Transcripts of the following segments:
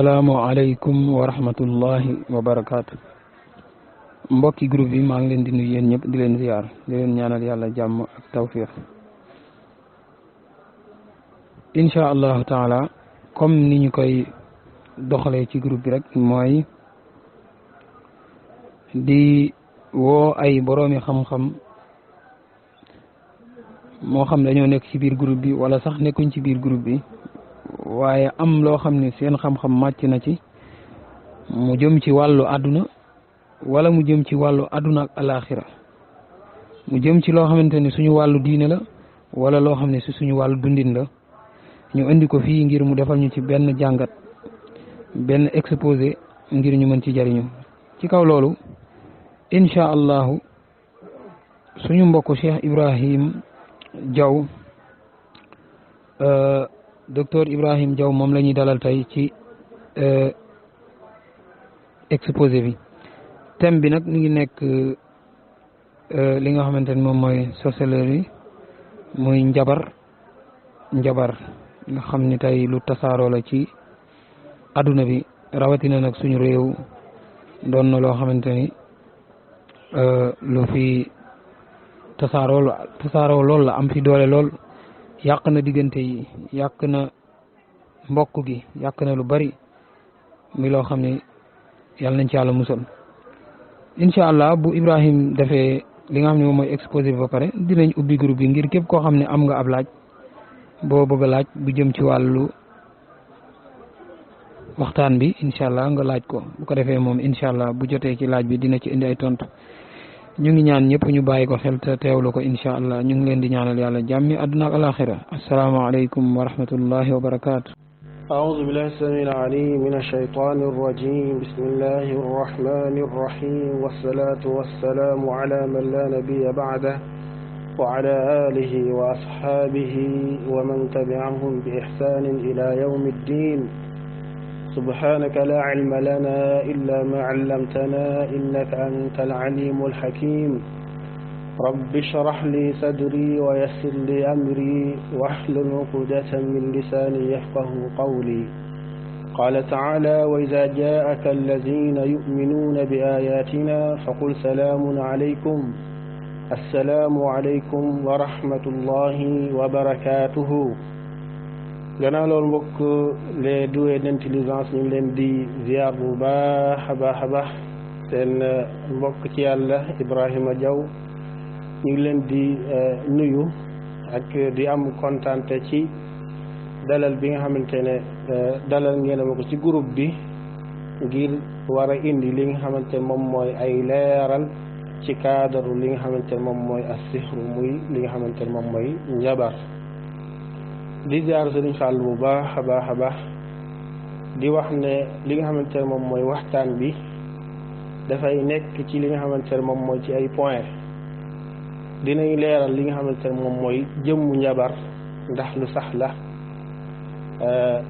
asalaamaaleykum wa rahmatullahi wa barakaatu. mbokki groupe bi maa ngi leen di nuyu yéen ñëpp di leen ziar di leen ñaanal yàlla jàmm ak tawfiq. incha allahu taala comme ni ñu koy doxalee ci groupe bi rek mooy di woo ay boroomi xam-xam moo xam dañoo nekk ci biir groupe bi wala sax nekkuñ ci biir groupe bi waaye am loo xam ne seen xam-xam màcc na ci mu jëm ci wàllu àdduna wala mu jëm ci wàllu àdduna ak alaxira mu jëm ci loo xamante ni suñu wàllu diine la wala loo xam ne si suñu wàllu dundin la ñu indi ko fii ngir mu defal ñu ci benn jàngat benn exposé ngir ñu mën ci jariñu ci kaw loolu incha allahu suñu mbokk Cheikh Ibrahim Diaw docteur Ibrahim Diaw moom la ñuy dalal tey ci exposé bi thème bi nag mi ngi nekk li nga xamante ni moom mooy sorcellerie muy njabar nga xam ni tey lu tasaaroo la ci adduna bi rawatina nag suñu réew doon na loo xamante ni lu fi tasaaroo lool la am fi doole lool yàq na diggante yi yàq na mbokk gi yàq na lu bari mi loo xam ne yàlla nañ ci yàlla musal incha allah bu Ibrahim defee li nga xam ne moom mooy exposé bi ba pare dinañ ubbi groupe bi ngir képp koo xam ne am nga ab laaj boo bëgg a laaj bu jëm ci wàllu waxtaan bi incha allah nga laaj ko bu ko defee moom incha allah bu jotee ci laaj bi dina ci indi ay tontu ñu ngi ñaan ñëpp ñu bàyyi ko xel te teewlu ko incha allah ñu ngi leen di ñaanal yàlla jàmmi àdduna ak alaxira asalaamaaleykum wa rahmatullahi wa barakaatu. أعوذ بالله السميع العليم من الشيطان الرجيم بسم الله الرحمن الرحيم والصلاة والسلام على من لا نبي بعده وعلى آله وأصحابه ومن تبعهم بإحسان إلى يوم الدين سبحانك لا علم لنا إلا ما علمتنا إنك أنت العليم الحكيم رب اشرح لي صدري ويسر لي أمري واحلل عقدة من لساني يفقه قولي قال تعالى وإذا جاءك الذين يؤمنون بآياتنا فقل سلام عليكم السلام عليكم ورحمة الله وبركاته gannaaw loolu mbokk les doués d'intelligence ñu ngi leen di ziar bu baax a baax seen mbokk ci yàlla Ibrahima Diaw ñu ngi leen di nuyu ak di am kontante ci dalal bi nga xamante ne dalal ngeen ma ko ci groupe bi ngir war a indi li nga xamante ne moom mooy ay leeral ci cadre li nga xamante ne moom mooy as-sihru muy li nga xamante ne moom mooy njabar di ziar Sëriñ Fall bu baax a baax di wax ne li nga xamante ne moom mooy waxtaan bi dafay nekk ci li nga xamante ne moom mooy ci ay point dinañ leeral li nga xamante ne moom mooy jëmmu njabar ndax lu sax la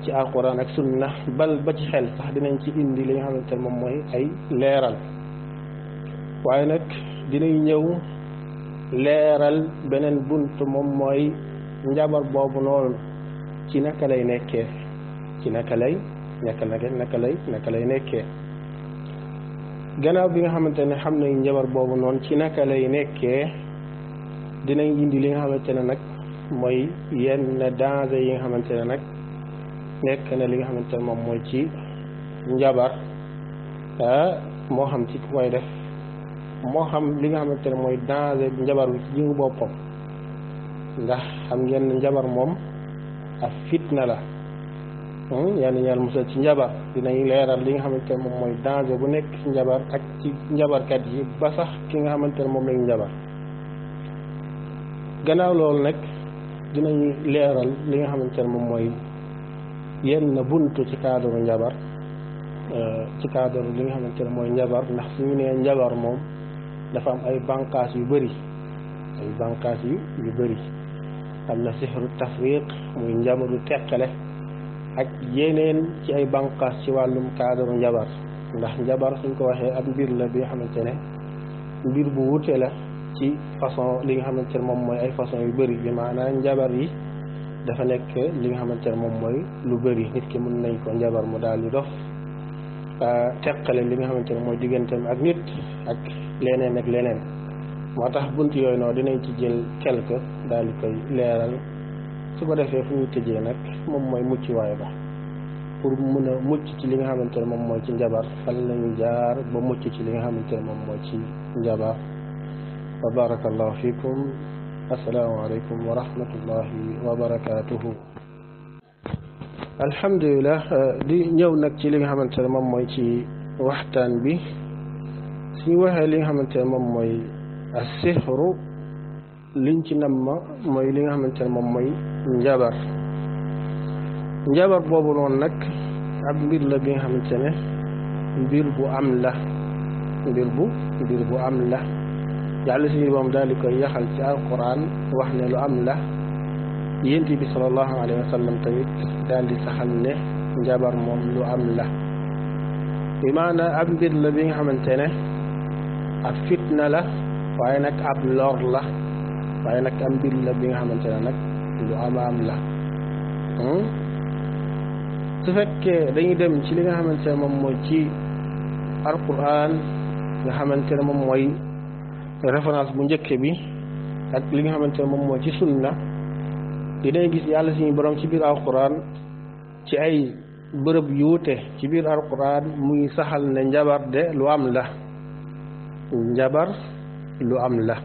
ci alquran ak sunna bal ba ci xel sax dinañ ci indi li nga xamante ne moom mooy ay leeral waaye nag dinañ ñëw leeral beneen bunt moom mooy njabar boobu noonu ci naka lay nekkee ci naka lay nekkee gannaaw bi nga xamante ne xam nañ njabar boobu noonu ci naka lay nekkee dinañ indi li nga xamante ne nag mooy yenn danger yi nga xamante ne nag nekk na li nga xamante ne moom mooy ci njabar moo xam ci ku koy def moo xam li nga xamante ne mooy danger njabar bi ci jiwu boppam ndax xam ngeen ne njabar moom ak fitna la yenn ñaar musal ci njabar dinañ leeral li nga xamante ne moom mooy danger bu nekk ci njabar ak ci njabarkat yi ba sax ki nga xamante ne moom lañ njabar gannaaw loolu nag dinañ leeral li nga xamante ne moom mooy yenn buntu ci cadre njabar ci cadre li nga xamante ne mooy njabar ndax suñu nee njabar moom dafa am ay bànqaas yu bëri yu bëri am na sihru tafriq muy njabaru teqale ak yeneen ci ay bànqaas ci wàllum cadre njabar ndax njabar suñ ko waxee ab mbir la bi nga xamante ne mbir bu wute la ci façon li nga xamante ne moom mooy ay façon yu bëri bi maanaam njabar yi dafa nekk li nga xamante ne moom mooy lu bëri nit ki mën nañ ko njabar mu daal di dof teqale li nga xamante ne mooy digganteem ak nit ak leneen moo tax bunt yooyu noonu dinañ ci jël quelque daal di koy leeral su ko defee fu ñuy tëjee nag moom mooy mucc waay ba pour mun a mucc ci li nga xamante ne moom mooy ci njabar fan lañu jaar ba mucc ci li nga xamante ne moom mooy ci njabar wa barakallahu fikum assalaamu aleykum wa rahmatullahi wa barakatuhu alhamdulilah di ñëw nag ci li nga xamante ne moom mooy ci waxtaan bi suñu waxee li nga xamante ne moom mooy as-sihru liñ ci nam ma mooy li nga xamante ne moom mooy njabar boobu noonu nag ab mbir la bi nga xamante ne mbir bu am la mbir bu am la yàlla suñu moom daal di koy yaxal ci alquran wax ne lu am la yonent bi sallallahu alayhi wa sallam tamit daal di saxal ne njabar moom lu am la bi maanaam ab mbir la bi nga xamante ne ab fitna la waaye nag ab lor la waaye nag am mbir la bi nga xamante ne nag lu am la su fekkee dañuy dem ci li nga xamante ne moom mooy ci alquran nga xamante ne moom mooy référence bu njëkk bi ak li nga xamante ne moom mooy ci sunna dinañ gis yàlla suñu borom ci biir alquran ci ay bërëb yu wuute ci biir alquran muy saxal ne njabar de lu am la njabar lu am la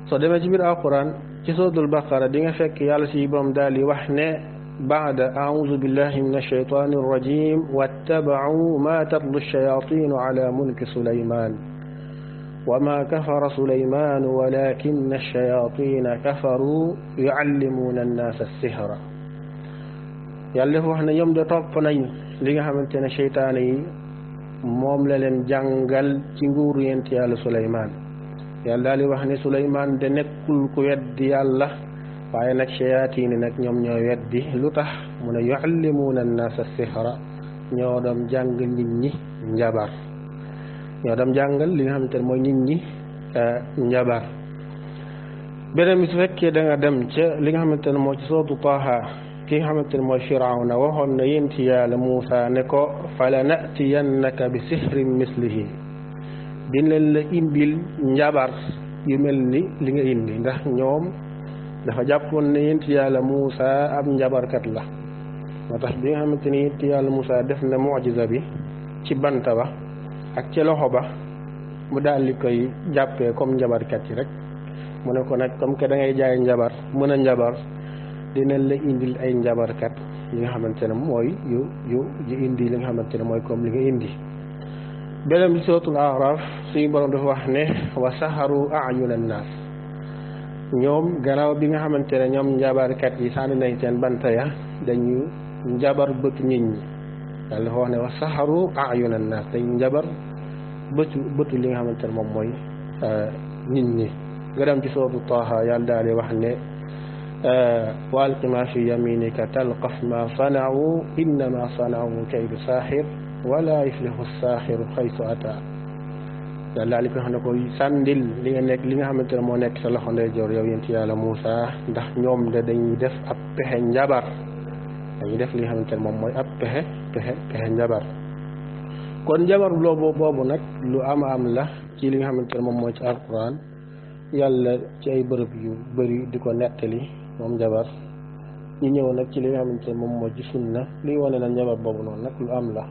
soo demee ci biir alquran ci suratul baqara di nga fekk yàlla suñu borom daal di wax ne بعد أعوذ بالله من الشيطان الرجيم واتبعوا ما تتلو الشياطين على ملك سليمان وما كفر سليمان ولكن الشياطين كفروا يعلمون الناس السحر yàlla dafa wax ne ñoom de topp nañ li nga xamante ne seytaane yi moom la leen jàngal ci nguuru yent yàlla Suleymaan yàlla daal di wax ne Suleymaan de nekkul ku weddi yàlla waaye nag shayatin nag ñoom ñoo weddi lu tax mu ne yuallimuuna annaasa sihra ñoo doon jàng nit ñi njabar ñoo doon jàngal li nga xamante ne mooy nit ñi njabar beneen bi su fekkee da nga dem ca li nga xamante ne moo ci sootu Taaha ki nga xamante ne mooy Firawna waxoon na yénti yàlla Muusa ne ko fala natiyannaka bi sihrin mislihi dina la indil njabar yu mel ni li nga indi ndax ñoom dafa jàppoon ne yénti yàlla Muusa ab njabarkat la moo tax bi nga xamante ni yénti yàlla Muusa def na mujiza bi ci banta ba ak ci loxo ba mu daal di koy jàppee comme njabarkat yi rek mu ne ko nag comme que da ngay jaay njabar mën a njabar dinañ la indil ay njabarkat yi nga xamante ne mooy yu indi li nga xamante ne mooy comme li nga indi beneen bi suratul Araf suñu borom dafa wax ne wa saharu ayunan naas ñoom gannaaw bi nga xamante ne ñoom njabarkat yi sànni nañ seen banta ya dañu njabar bëtu nit ñi yàlla dafa wax ne wa saharu ayunan naas dañu njabar bëtu li nga xamante ne moom mooy nit ñi nga dem ci sootu Taaha yàlla daal di wax ne wa alqi ma fi yaminika talqaf ma sana'u innama sana'u kaydu saaxir wala yuflihu saaxiru xaysu ata yàlla daal di ko xam ne ko sàndil li nga nekk li nga xamante ne moo nekk sa loxo ndeyjoor yow yénti yàlla Muusa ndax ñoom de dañuy def ab pexe njabar dañuy def li nga xamante ne moom mooy ab pexe njabar kon njabar boobu nag lu am la ci li nga xamante ne moom mooy ci alquran yàlla ci ay bërëb yu bëri di ko nettali moom njabar ñu ñëw nag ci li nga xamante ne moom mooy ci sunna liy wane na njabar boobu noonu nag lu am la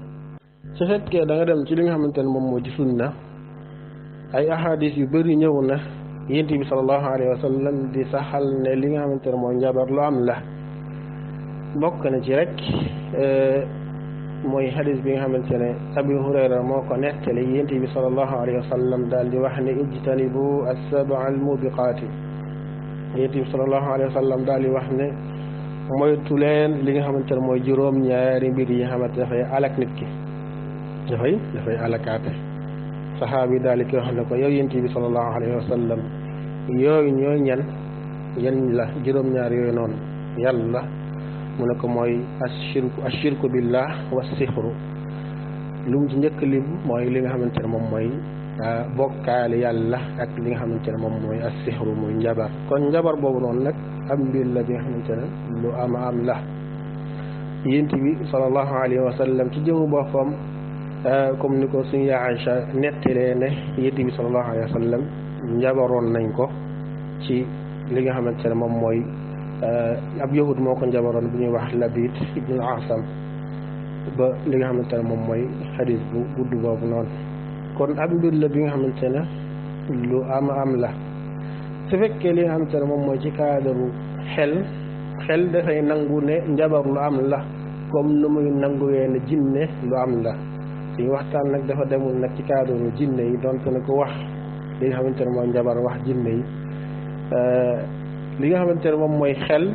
su fekkee da nga dem ci li nga xamante ne moom mooy ci sunna ay ahadis yu bëri ñëw na yonent bi sallallahu alayhi wa sallam di saxal ne li nga xamante ne mooy njabar lu am la bokk na ci rek mooy hadis bi nga xamante ne Abi Hurayra moo ko nettali yonent bi sallallahu alayhi wa sallam daal di wax ne ijtanibu as-sab'a al-mubiqaati yonent bi sallallahu alayhi wa sallam daal di wax ne moytu leen li nga xamante ne mooy juróom-ñaari mbir yi nga xamante dafay alak nit ki dafay alakaate saxaabi daal di koy wax ne ko yow yonent bi sallallahu alayhi wa sallam yooyu ñooy ñan la juróom-ñaar yooyu noonu yàlla mu ne ko mooy ashirku billah wa sixru lu mu ci njëkk lim mooy li nga xamante ne moom mooy bokkaale yàlla ak li nga xamante ne moom mooy as-sihru muy njabar kon njabar boobu noonu nag am mbir la bi nga xamante ne lu am la yonent bi sallallahu alayhi wa sallam ci jëmu boppam comme ni ko suñu yaa Aïcha nettalee ne yonent bi sallallahu alayhi wa sallam njabaroon nañ ko ci li nga xamante ne moom mooy ab yahud moo ko njabaroon bu ñuy wax Labid ibnul Asam ba li nga xamante ne moom mooy xadis bu gudd boobu noonu kon ab mbir la bi nga xamante ne lu am la su fekkee li nga xamante ne moom mooy ci cadre xel dafay nangu ne njabar lu am la comme nu muy nanguwee ne jinne lu am la suñu waxtaan nag dafa demul nag ci cadre jinne yi donte ne ko wax li nga xamante ne mooy njabar wax jinne yi li nga xamante ne moom mooy xel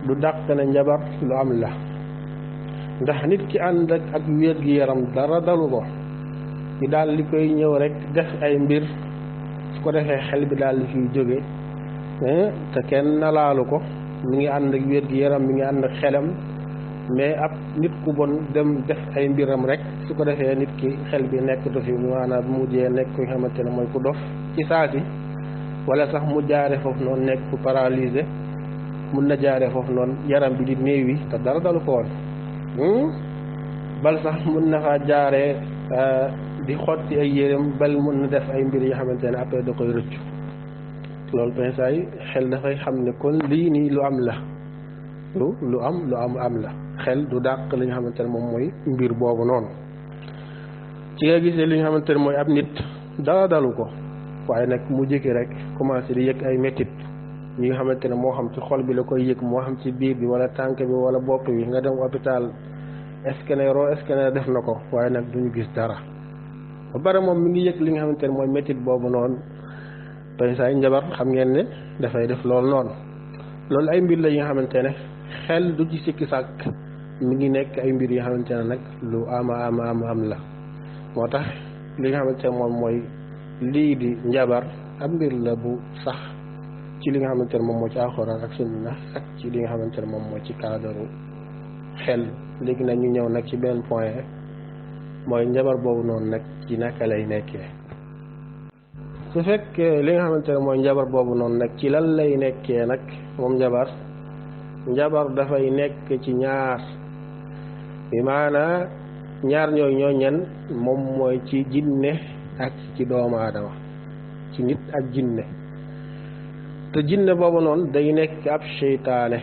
du dàq ne njabar lu am la ndax nit ki ànd ak wér-gi-yaram dara dalu ko ñu daal li koy ñëw rek def ay mbir su ko defee xel bi daal di fiy jóge te kenn laalu ko mi ngi ànd ak wér-gi-yaram mi ngi ànd ak xelam mais ab nit ku bon dem def ay mbiram rek su ko defee nit ki xel bi nekkatu fi maanaam mujjee nekk ku nga xamante ne mooy ku dof ci saasi wala sax mu jaare foofu noonu nekk ku paralysé mun na jaare foofu noonu yaram bi di néewi te dara dalu ko woon bal sax mun na faa jaaree di xotti ay yéreem bal mun na def ay mbir yoo xamante ne après da koy rëccu loolu pensa yi xel dafay xam ne kon lii nii lu am la lu am la xel du dàq li nga xamante ne moom mooy mbir boobu noonu ci nga gisee li nga xamante ne mooy ab nit dara dalu ko waaye nag mu jëkki rek commencé di yëg ay métit ñi nga xamante ne moo xam ci xol bi la koy yëg moo xam ci biir bi wala tànk bi wala bopp bi nga dem hôpital scanner def na ko waaye nag duñu gis dara ba pare moom mi ngi yëg li nga xamante ne mooy métit boobu noonu pensa yi njabar xam ngeen ne dafay def loolu noonu loolu ay mbir la yi nga xamante ne xel du ci sikki sàkk mi ngi nekk ay mbir yi nga xamante ne nag lu am la moo tax li nga xamante ne moom mooy lii di njabar ab mbir la bu sax ci li nga xamante ne moom moo ci alxuraan ak sunna ak ci li nga xamante ne moom moo ci cadre xel léegi nag ñu ñëw nag ci benn point mooy njabar boobu noonu nag ci naka lay nekkee su fekkee li nga xamante ne mooy njabar boobu noonu nag ci lan lay nekkee nag moom njabar dafay nekk ci ñaar bi maanaa ñaar ñoo ñen moom mooy ci jinne ak ci doomu aadama ci nit ak jinne te jinne boobu noonu day nekk ab seytaane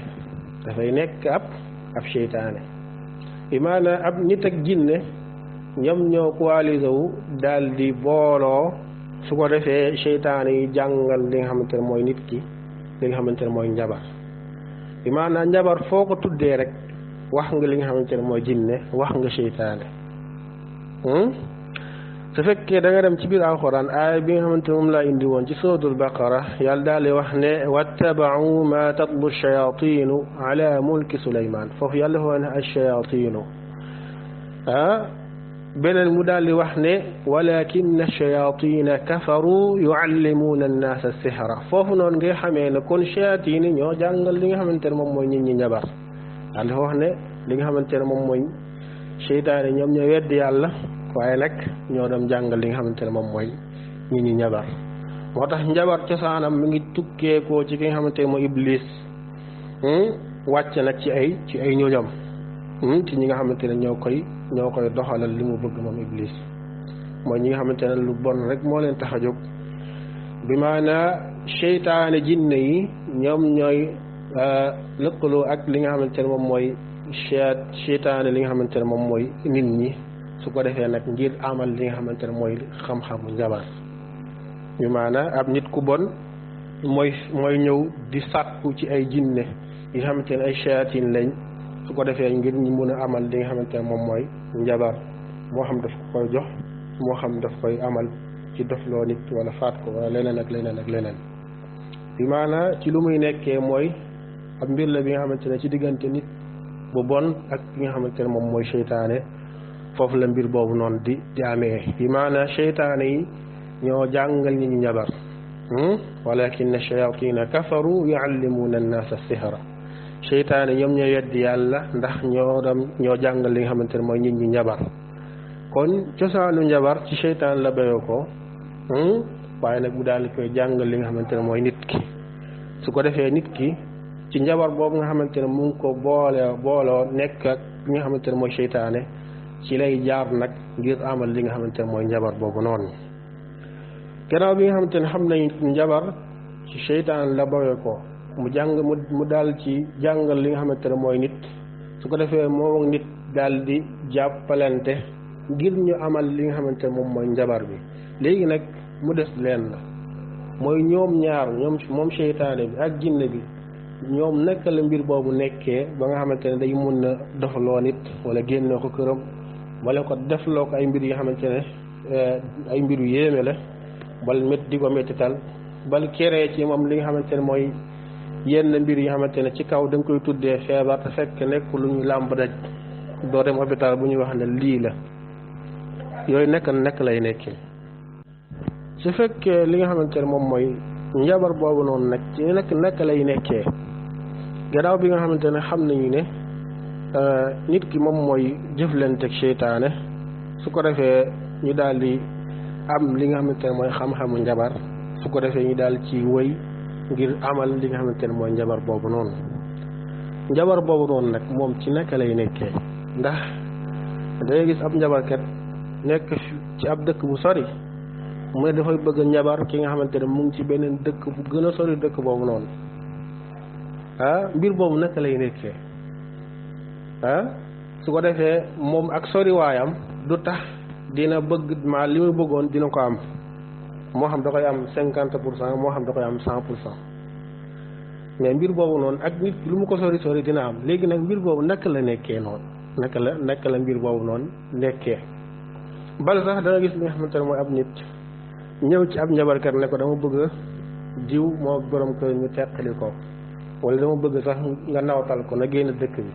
dafay nekk ab seytaane bi maanaa ab nit ak jinne ñoom ñoo coalisé wu daal di booloo su ko defee seytaane yi jàngal li nga xamante ne mooy nit ki li nga xamante ne mooy njabar bi maanaam njabar foo ko tuddee rek wax nga li nga xamante ne mooy jinne wax nga seytaane su fekkee da nga dem ci biir alxuraan aaya bi nga xamante ne moom laa indi woon ci suratul baqara yàlla daal di wax ne wattabau ma tatlu shayatinu ala mulki suleyman foofu yàlla dafa wax ne ashayatinu beneen mu daal di wax ne walakin ash-shayatina kafaru yuallimuuna annaasa as-sihra foofu noonu ngay xamee ne kon shayatin yi ñoo jàngal li nga xamante ne moom mooy nit ñi njabar daal dafa wax ne li nga xamante ne moom mooy seytaane ñoom ñoo weddi yàlla waaye nag ñoo dem jàngal li nga xamante ne moom mooy nit ñi njabar moo tax njabar cosaanam mi ngi tukkeekoo ci ki nga xamante ne mooy iblis wàcc nag ci ay ñoñam ci ñi nga xamante ne ñoo koy doxalal li mu bëgg moom iblis mooy ñi nga xamante ne lu bon rek moo leen tax a jóg bi maanaa seytaane jinne yi ñoom ñooy lëkkaloo ak li nga xamante ne moom mooy seytaane li nga xamante ne moom mooy nit ñi su ko defee nag ngir amal li nga xamante ne mooy xam-xamu njabar bi maanaa ab nit ku bon mooy ñëw di sàkku ci ay jinne yi nga xamante ne ay shayatin lañ su ko defee ngir ñu mun a amal li nga xamante ne moom mooy njabar moo xam daf koy jox moo xam daf koy amal ci dofloo nit wala faat ko wala leneen ak leneen bi maanaa ci lu muy nekkee mooy ab mbir la bi nga xamante ne ci diggante nit bu bon ak ki nga xamante ne moom mooy seytaane foofu la mbir boobu noonu di amee bi maanaa seytaane yi ñoo jàngal ñi ñu njabar walakin ash-shayatina kafaru yuallimuuna annaasa as-sihra seytaane ñoom ñoo weddi yàlla ndax ñoo jàngal li nga xamante ne mooy nit ñi njabar kon cosaanu njabar ci seytaan la bayoo ko waaye nag mu daal di koy jàngal li nga xamante ne mooy nit ki su ko defee nit ki ci njabar boobu nga xamante ne mu ngi ko booloo nekk ak li nga xamante ne mooy seytaane ci lay jaar nag ngir amal li nga xamante ne mooy njabar boobu noonu gannaaw bi nga xamante ne xam nañ njabar ci seytaan la bawee ko mu jàng mu daal ci jàngal li nga xamante ne mooy nit su ko defee moom ak nit daal di jàppalante ngir ñu amal li nga xamante ne moom mooy njabar bi léegi nag mu des leen la mooy ñoom ñaar moom seytaane bi ak jinne bi ñoom naka la mbir boobu nekkee ba nga xamante ne day mun na dofaloo nit wala génne ko këram wala ko defloo ko ay mbir yoo xamante ne ay mbir yu yéeme la bal métti di ko méttital bal keree ci moom li nga xamante ne mooy yenn mbir yi xamante ne ci kaw da nga koy tuddee feebar te fekk nekk lu ñu làmb daj doo dem hôpital bu ñuy wax ne lii la yooyu nekk lay nekkee su fekkee li nga xamante ne moom mooy njabar boobu noonu nag ci nekk lay nekkee gannaaw bi nga xamante ne xam nañu ne nit ki moom mooy jëflante ak seytaane su ko defee ñu daal di am li nga xamante ne mooy xam-xamu njabar su ko defee ñu daal ci wëy ngir amal li nga xamante ne mooy njabar boobu noonu nag moom ci naka lay nekkee ndax dangay gis ab njabarkat nekk ci ab dëkk bu sori mu ne dafay bëgg njabar ki nga xamante ne mu ngi ci beneen dëkk bu gën a sori dëkk boobu noonu mbir boobu naka lay nekkee su ko defee moom ak soriwaayam du tax dina bëgg maa li muy bëggoon dina ko am moo xam da koy am 50% moo xam da koy am 100% mais mbir boobu noonu ak nit lu mu ko sori dina am léegi nag mbir boobu naka la nekkee noonu naka la mbir boobu noonu nekkee bal sax danga gis li nga xamante ne mooy ab nit ñëw ci ab njabarkat ne ko dama bëgg diw moo borom kër ñu teqali ko wala dama bëgg sax nga nawtal ko na génn dëkk bi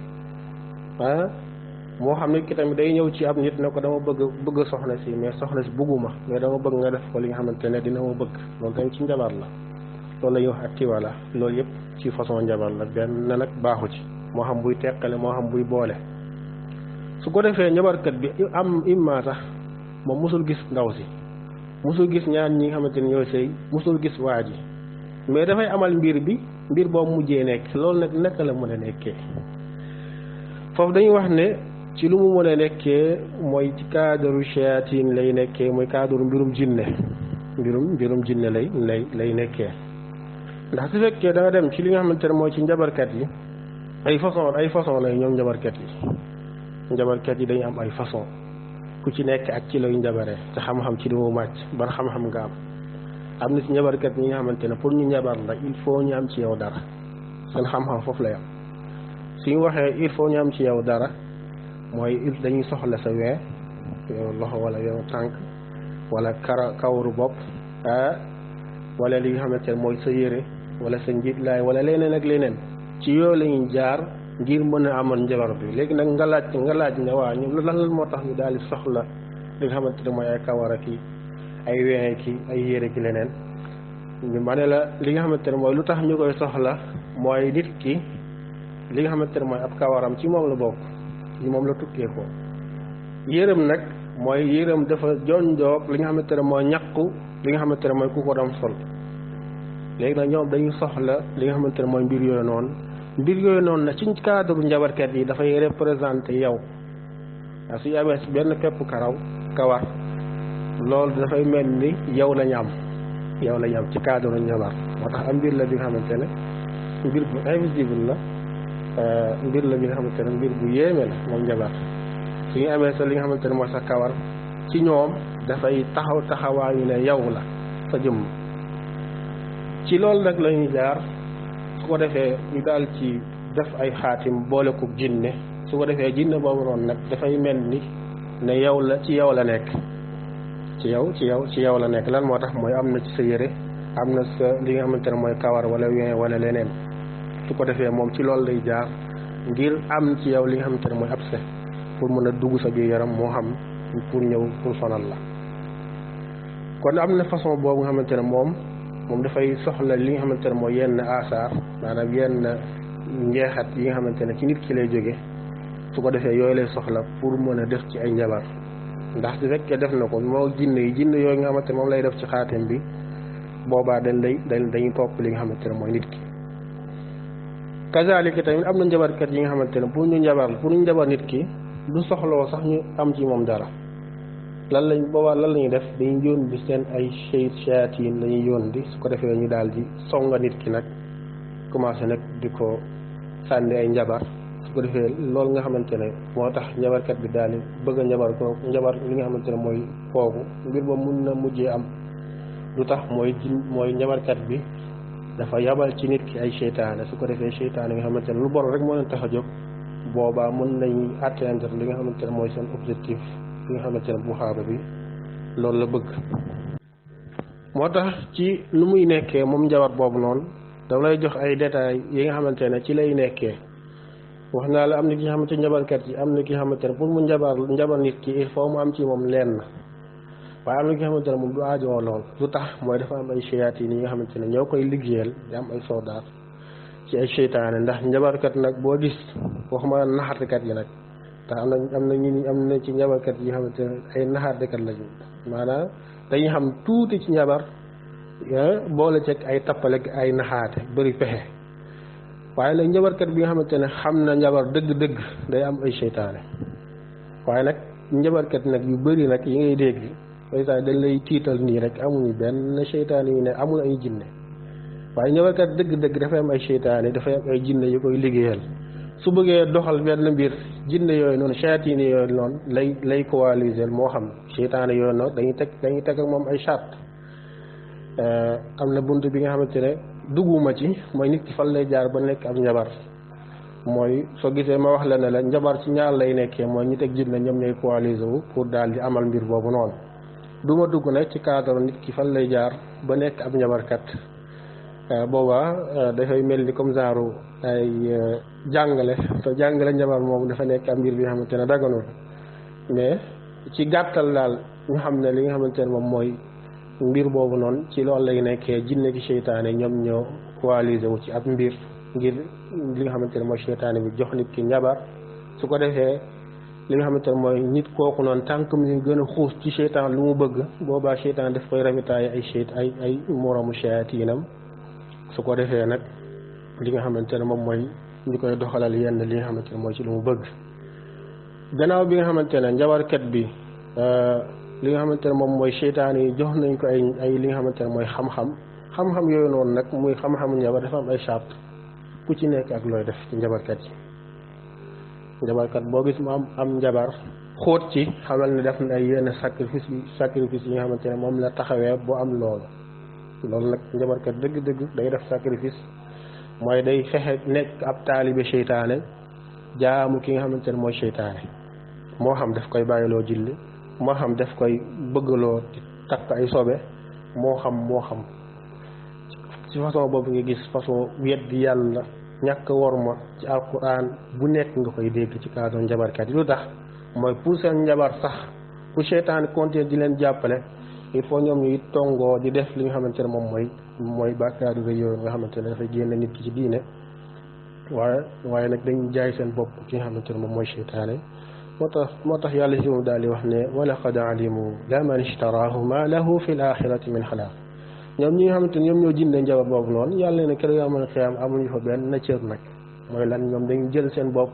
moo xam ne ki tamit day ñëw ci ab nit ne ko dama bëgg soxna si mais soxna si bëgguma mais dama bëgg nga def ko li nga xamante ne dina ma bëgg loolu tamit ci njabar la loolu la ñuy wax ak tiwala loolu yëpp ci façon njabar la benn nag baaxu ci moo xam buy teqale moo xam buy boole su ko defee njabarkat bi am imma sax moom musul gis ndaw si musul gis ñaar ñi nga xamante ne ñooy sëy musul gis waa ji mais dafay amal mbir boobu mujjee nekk loolu nag naka la mën a nekkee foofu dañuy wax ne ci lu mu mën a nekkee mooy ci cadre shayatin lay nekkee mooy cadre mbirum jinne mbirum jinne lay nekkee ndax su fekkee da nga dem ci li nga xamante ne mooy ci njabarkat yi ay façon lay ñoom njabarkat yi dañu am ay façon ku ci nekk ak ci lay njabaree te xam-xam ci li mu màcc ban xam-xam nga am na ci njabarkat ñi nga xamante ne pour ñu njabar la il faut ñu am ci yow dara seen xam-xam foofu lay am suñu waxee il faut ñu am ci yow dara mooy dañuy soxla sa wee yow loxo wala yow tànk wala kawaru bopp wala li nga xamante ne mooy sa yére wala sa njiitlaay wala leneen ak leneen ci yooyu la ñuy jaar ngir mën a amal njabar bi léegi nag nga laaj ne waa ñu lan moo tax ñu daal di soxla li nga xamante ne mooy ay kawara ki ay wee ki ay yére ki leneen ma ne la li nga xamante ne mooy lu tax ñu koy soxla mooy nit ki li nga xamante ne mooy ab kawaram ci moom la bokk ci moom la tukkee ko yërëm nag mooy yërëm dafa jonjoog li nga xamante ne mooy ñaqu li nga xamante ne mooy ku ko doon sol léegi nag ñoom dañuy soxla li nga xamante ne mooy mbir yooyu noonu nag ci cadre njabarkat yi dafay représenté yow waaw su amee benn pepp kawar loolu dafay mel ni yow lañu am ci cadre njabar moo tax am mbir la bi nga xamante ne mbir bu invisible la mbir la bi nga xamante ne mbir bu yéeme la moom njabar su ñu amee sa li nga xamante ne mooy sa kawar ci ñoom dafay taxawaayu ne yow la sa jëmm ci loolu nag la ñuy jaar su ko defee ñu daal ci def ay xaatim boole ko jinne su ko defee jinne boobu noonu nag dafay mel ni ne yow la ci yow la nekk ci yow la nekk lan moo tax mooy am na ci sa yére am na sa li nga xamante ne mooy kawar wala ween wala leneen su ko defee moom ci loolu lay jaar ngir am ci yow li nga xamante ne mooy abcès pour mën a dugg sa biir yaram moo xam pour ñëw pour sonal la kon am na façon boobu nga xamante ne moom dafay soxla li nga xamante ne mooy yenn asaar maanaam yenn njeexat yi nga xamante ne ci nit ki lay jóge su ko defee yooyu lay soxla pour mën a def ci ay njabar ndax su fekkee def na ko moo jinne yooyu nga xamante ne moom lay def ci xaatim bi boobaa dañuy topp li nga xamante ne mooy nit ki. kazalika tamit am na njabarkat yi nga xamante ne pour ñu njabar nit ki du soxloo sax ñu am ci moom dara. lan lañuy def dañuy yónni seen ay shayatin lañuy yónni su ko defee ñu daal di songa nit ki nag commencé nag di ko sànni ay njabar su ko defee loolu nga xamante ne moo tax njabarkat bi daal di bëgg a njabar li nga xamante ne mooy kooku mbir ba mun na mujjee am lu tax mooy njabarkat bi dafa yabal ci nit ki ay seytaane su ko defee seytaane nga xamante ne lu bon rek moo leen tax a jóg boobaa mën nañu atteindre li nga xamante ne mooy seen objectif li nga xamante ne bu xaaba bi loolu la bëgg. moo tax ci nu muy nekkee moom njabar boobu noonu dama lay jox ay détails yi nga xamante ne ci lay nekkee wax naa la am na ki nga xamante ne njabarkat yi am na ki nga xamante ne pour mu njabar nit ki il faut mu am ci moom lenn waaye am na ki nga xamante ne moom du aajoo lool lu tax mooy dafa am ay shayatin yi nga xamante ne ñoo koy liggéeyal di am ay soldat ci ay seytaane ndax njabarkat nag boo gis waxuma naxarkat yi nag ndax am na ci njabarkat yi nga xamante ne ay naxarkat lañu maanaam dañuy xam tuuti ci njabar boole ceeg ay tappale ay naxaate bëri pexe waaye nag njabarkat bi nga xamante ne xam na njabar dëgg-dëgg day am ay seytaane waaye nag njabarkat nag yu bëri nag yi ngay dégg seytaane dañ lay tiital nii rek amuñu benn seytaane yu ne amul ay jinne waaye njabarkat dëgg-dëgg dafay am ay seytaane dafay am ay jinne yu koy liggéeyal su bëggee doxal benn mbir jinne yooyu noonu shayatin yooyu noonu lay coaliser moo xam seytaane yooyu noonu dañuy teg ak moom ay charte am na bunt bi nga xamante ne dugguma ci mooy nit ki fan lay jaar ba nekk ab njabar mooy soo gisee ma wax la ne la njabar ci ñaar lay nekkee mooy nit ak jinne ñoom ñooy coaliser wu pour daal di amal mbir boobu noonu duma dugg nag ci cadre nit ki fan lay jaar ba nekk ab njabarkat boobaa dafay mel ni comme genre ay jàngale njabar moom dafa nekk am mbir bi nga xamante ne daganul mais ci gàttal daal ñu xam ne li nga xamante ne moom mooy mbir boobu noonu ci loolu lay nekkee jinne ki seytaane ñoom ñoo coalisé wu ci ab mbir ngir li nga xamante ne mooy seytaane bi jox nit ki njabar su ko defee li nga xamante ne mooy nit kooku noonu tànk mi gën a xuus ci seytaan lu mu bëgg boobaa seytaan daf koy ravitailler ay moromu shayatinam su ko defee nag li nga xamante ne moom mooy ñu koy doxalal yenn li nga xamante ne mooy ci lu mu bëgg gannaaw bi nga xamante ne njabarkat bi li nga xamante ne moom mooy seytaan yi jox nañ ko ay li nga xamante ne mooy xam-xam yooyu noonu nag muy xam-xamu njabar dafa am ay charte ku ci nekk ak looy def ci njabarkat yi njabarkat boo gis mu am njabar xóot ci xamal ne def na ay yenn sacrifice yi nga xamante ne moom la taxawee boo am loolu nag njabarkat dëgg-dëgg day def sacrifice mooy day fexe nekk ab taalibe seytaane jaamu ki nga xamante ne mooy seytaane moo xam daf koy bàyyiloo julli moo xam daf koy bëggaloo takk ay sobe moo xam ci façon boobu nga gis façon weddi yàlla ñàkk worma ci alquran bu nekk nga koy dégg ci cadre njabarkat yi lu tax mooy pour seen njabar sax pour seytaane continuer di leen jàppale il faut ñoom ñuy tongoo di def li nga xamante ne moom mooy bàkkaaru rëy yooyu nga xamante ne dafay génne nit ki ci diine waaye nag dañuy jaay seen bopp ki nga xamante ne moom mooy seytaane moo tax yàlla si moom daal di wax ne wa laqad alimu laman ishtaraahu ma lahu fi l axirati min xalaaq ñoom ñi nga xamante ne ñoom ñoo jëndee njabar boobu noonu yàlla ne keroog yoo mën a xiyaam amuñu fa benn na cër nag mooy lan ñoom dañu jël seen bopp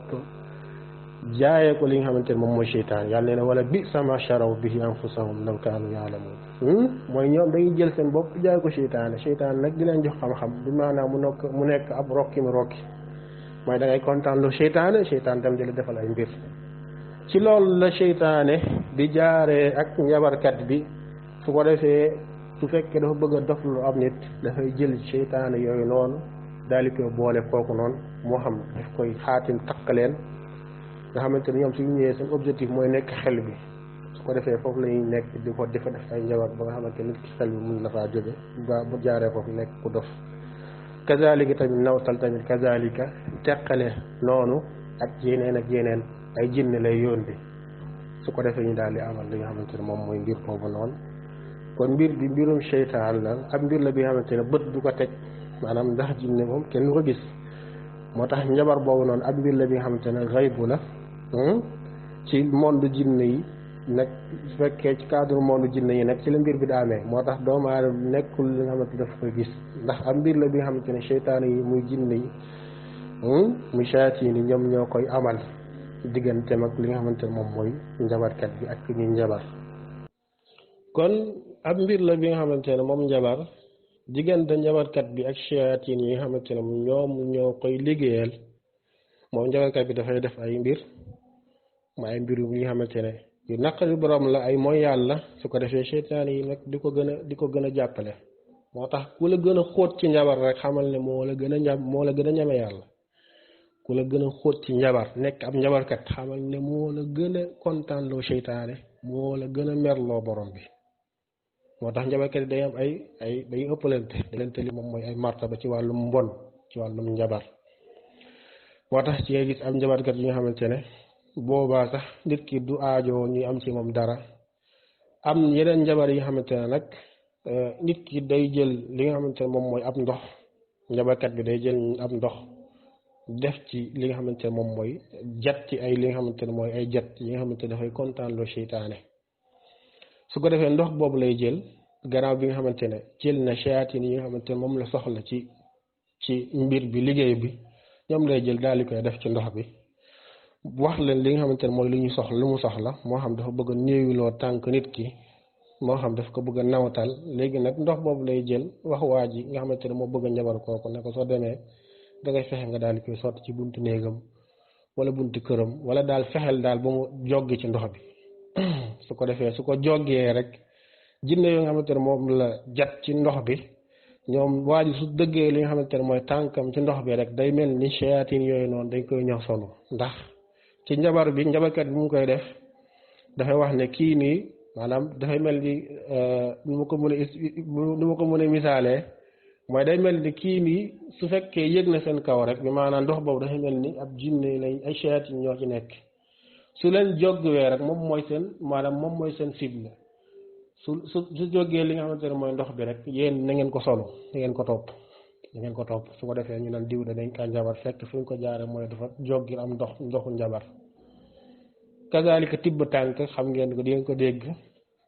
jaayee ko li nga xamante ne moom mooy seytaan yàlla ne wala bi sama sharaw bihi anfusahum law kaanu yaalamuun mooy ñoom dañuy jël seen bopp jaay ko seytaan nag di leen jox xam-xam bi maanaam mu nekk ab rokki mooy da ngay kontaan lu seytaan tam di la defal ay mbir ci loolu la seytaane di jaaree ak njabarkat bi su ko defee su fekkee dafa bëgg a doflu am nit dafay jël seytaane yooyu noonu daal di koy boole kooku noonu moo xam daf koy xaatim takkaleen nga xamante ne ñoom suñu ñëwee seen objectif mooy nekk xel bi su ko defee foofu la ñuy nekk di ko defa def ay njabar ba nga xamante nit ki xel bi mun la faa jóge ba bu jaaree foofu nekk ku dof kazalika tamit nawtal tamit kazalika teqale noonu ak yeneen ay jinne lay yónni su ko defee ñu daal di amal li nga xamante ne moom mooy mbir boobu noonu kon mbir bi mbirum seytaan la ab mbir la bi nga xamante ne bët du ko teg maanaam ndax jinne moom kenn du ko gis moo tax njabar boobu noonu ab mbir la bi nga xamante ne xaybu la ci monde jinne yi nag su fekkee ci cadre monde jinne yi nag ci la mbir bi daa amee moo tax doomu aadama nekkul li nga xamante daf koy gis ndax am mbir la bi nga xamante ne seytaane yi muy jinne yi muy shayatin yi ñoom ñoo koy amal digganteem ak li nga xamante ne moom mooy njabarkat bi ak ñuy njabar kon ab mbir la bi nga xamante ne moom njabar diggante njabarkat bi ak shayatin yi nga xamante ne ñoom ñoo koy liggéeyal moom njabarkat bi dafay def ay mbir ma ay mbir yu nga xamante ne yu naqari borom la ay mooy yàlla su ko defee seytaan yi nag di ko gën a jàppale moo tax ku la gën a xóot ci njabar rek xamal ne moo la gën a ñeme yàlla ku la gën a xóot ci njabar nekk ab njabarkat xamal ne moo la gën a kontaan loo seytaane moo la gën a merloo borom bi moo tax njabarkat yi day am ay day ëppalante li moom mooy ay martaba ci wàllum mbon ci wàllum njabar moo tax ci ngay gis am njabarkat yi nga xamante ne boobaa sax nit ki du aajoo ñuy am ci moom dara am yeneen njabar yi nga xamante ne nag nit ki day jël li nga xamante ne moom mooy ab ndox njabarkat bi day jël ab ndox def ci li nga xamante ne moom mooy jat ci ay li nga xamante ne mooy ay jat yi nga xamante ne dafay kontaan loo seytaane su ko defee ndox boobu lay jël gannaaw bi nga xamante ne jël na shayatin yi nga xamante ne moom la soxla ci mbir bi liggéey bi ñoom lay jël daal di koy def ci ndox bi wax leen li nga xamante ne mooy lu ñu soxla lu mu soxla moo xam dafa bëgg a néewiloo tànk nit ki moo xam daf ko bëgg a nawatal léegi nag ndox boobu lay jël wax waa ji nga xamante ne moo bëgg a njabar kooku ne ko soo demee dangay fexe nga daal di koy sotti ci buntu néegam wala buntu këram wala daal fexeel daal ba mu joggi ci ndox bi su ko defee su ko joggee rek jinne yoo nga xamante ne moom la jat ci ndox bi ñoom waa ji su dëggee li nga xamante ne mooy tànkam ci ndox bi rek day mel ni shayatin yooyu noonu dañ koy ñëw solo ndax ci njabar bi njabarkat bi mu koy def dafay wax ne kii nii maanaam dafay mel ni nu ma ko mën a misaalee mooy day mel ni kii nii su fekkee yëg na seen kaw rek bi maanaam ndox boobu dafay mel ni ab jinne lañ ay shayatin ñoo ci nekk su leen jógwee rek moom mooy seen cible su jógee li nga xamante ne mooy ndox bi rek yéen na ngeen ko solo na ngeen ko topp su ko defee ñu naan diw dañ kaa njabar fekk fu ñu ko jaare mooy dafa jóggi am ndoxu njabar kazalika tibb tànk xam ngeen ko di ngeen ko dégg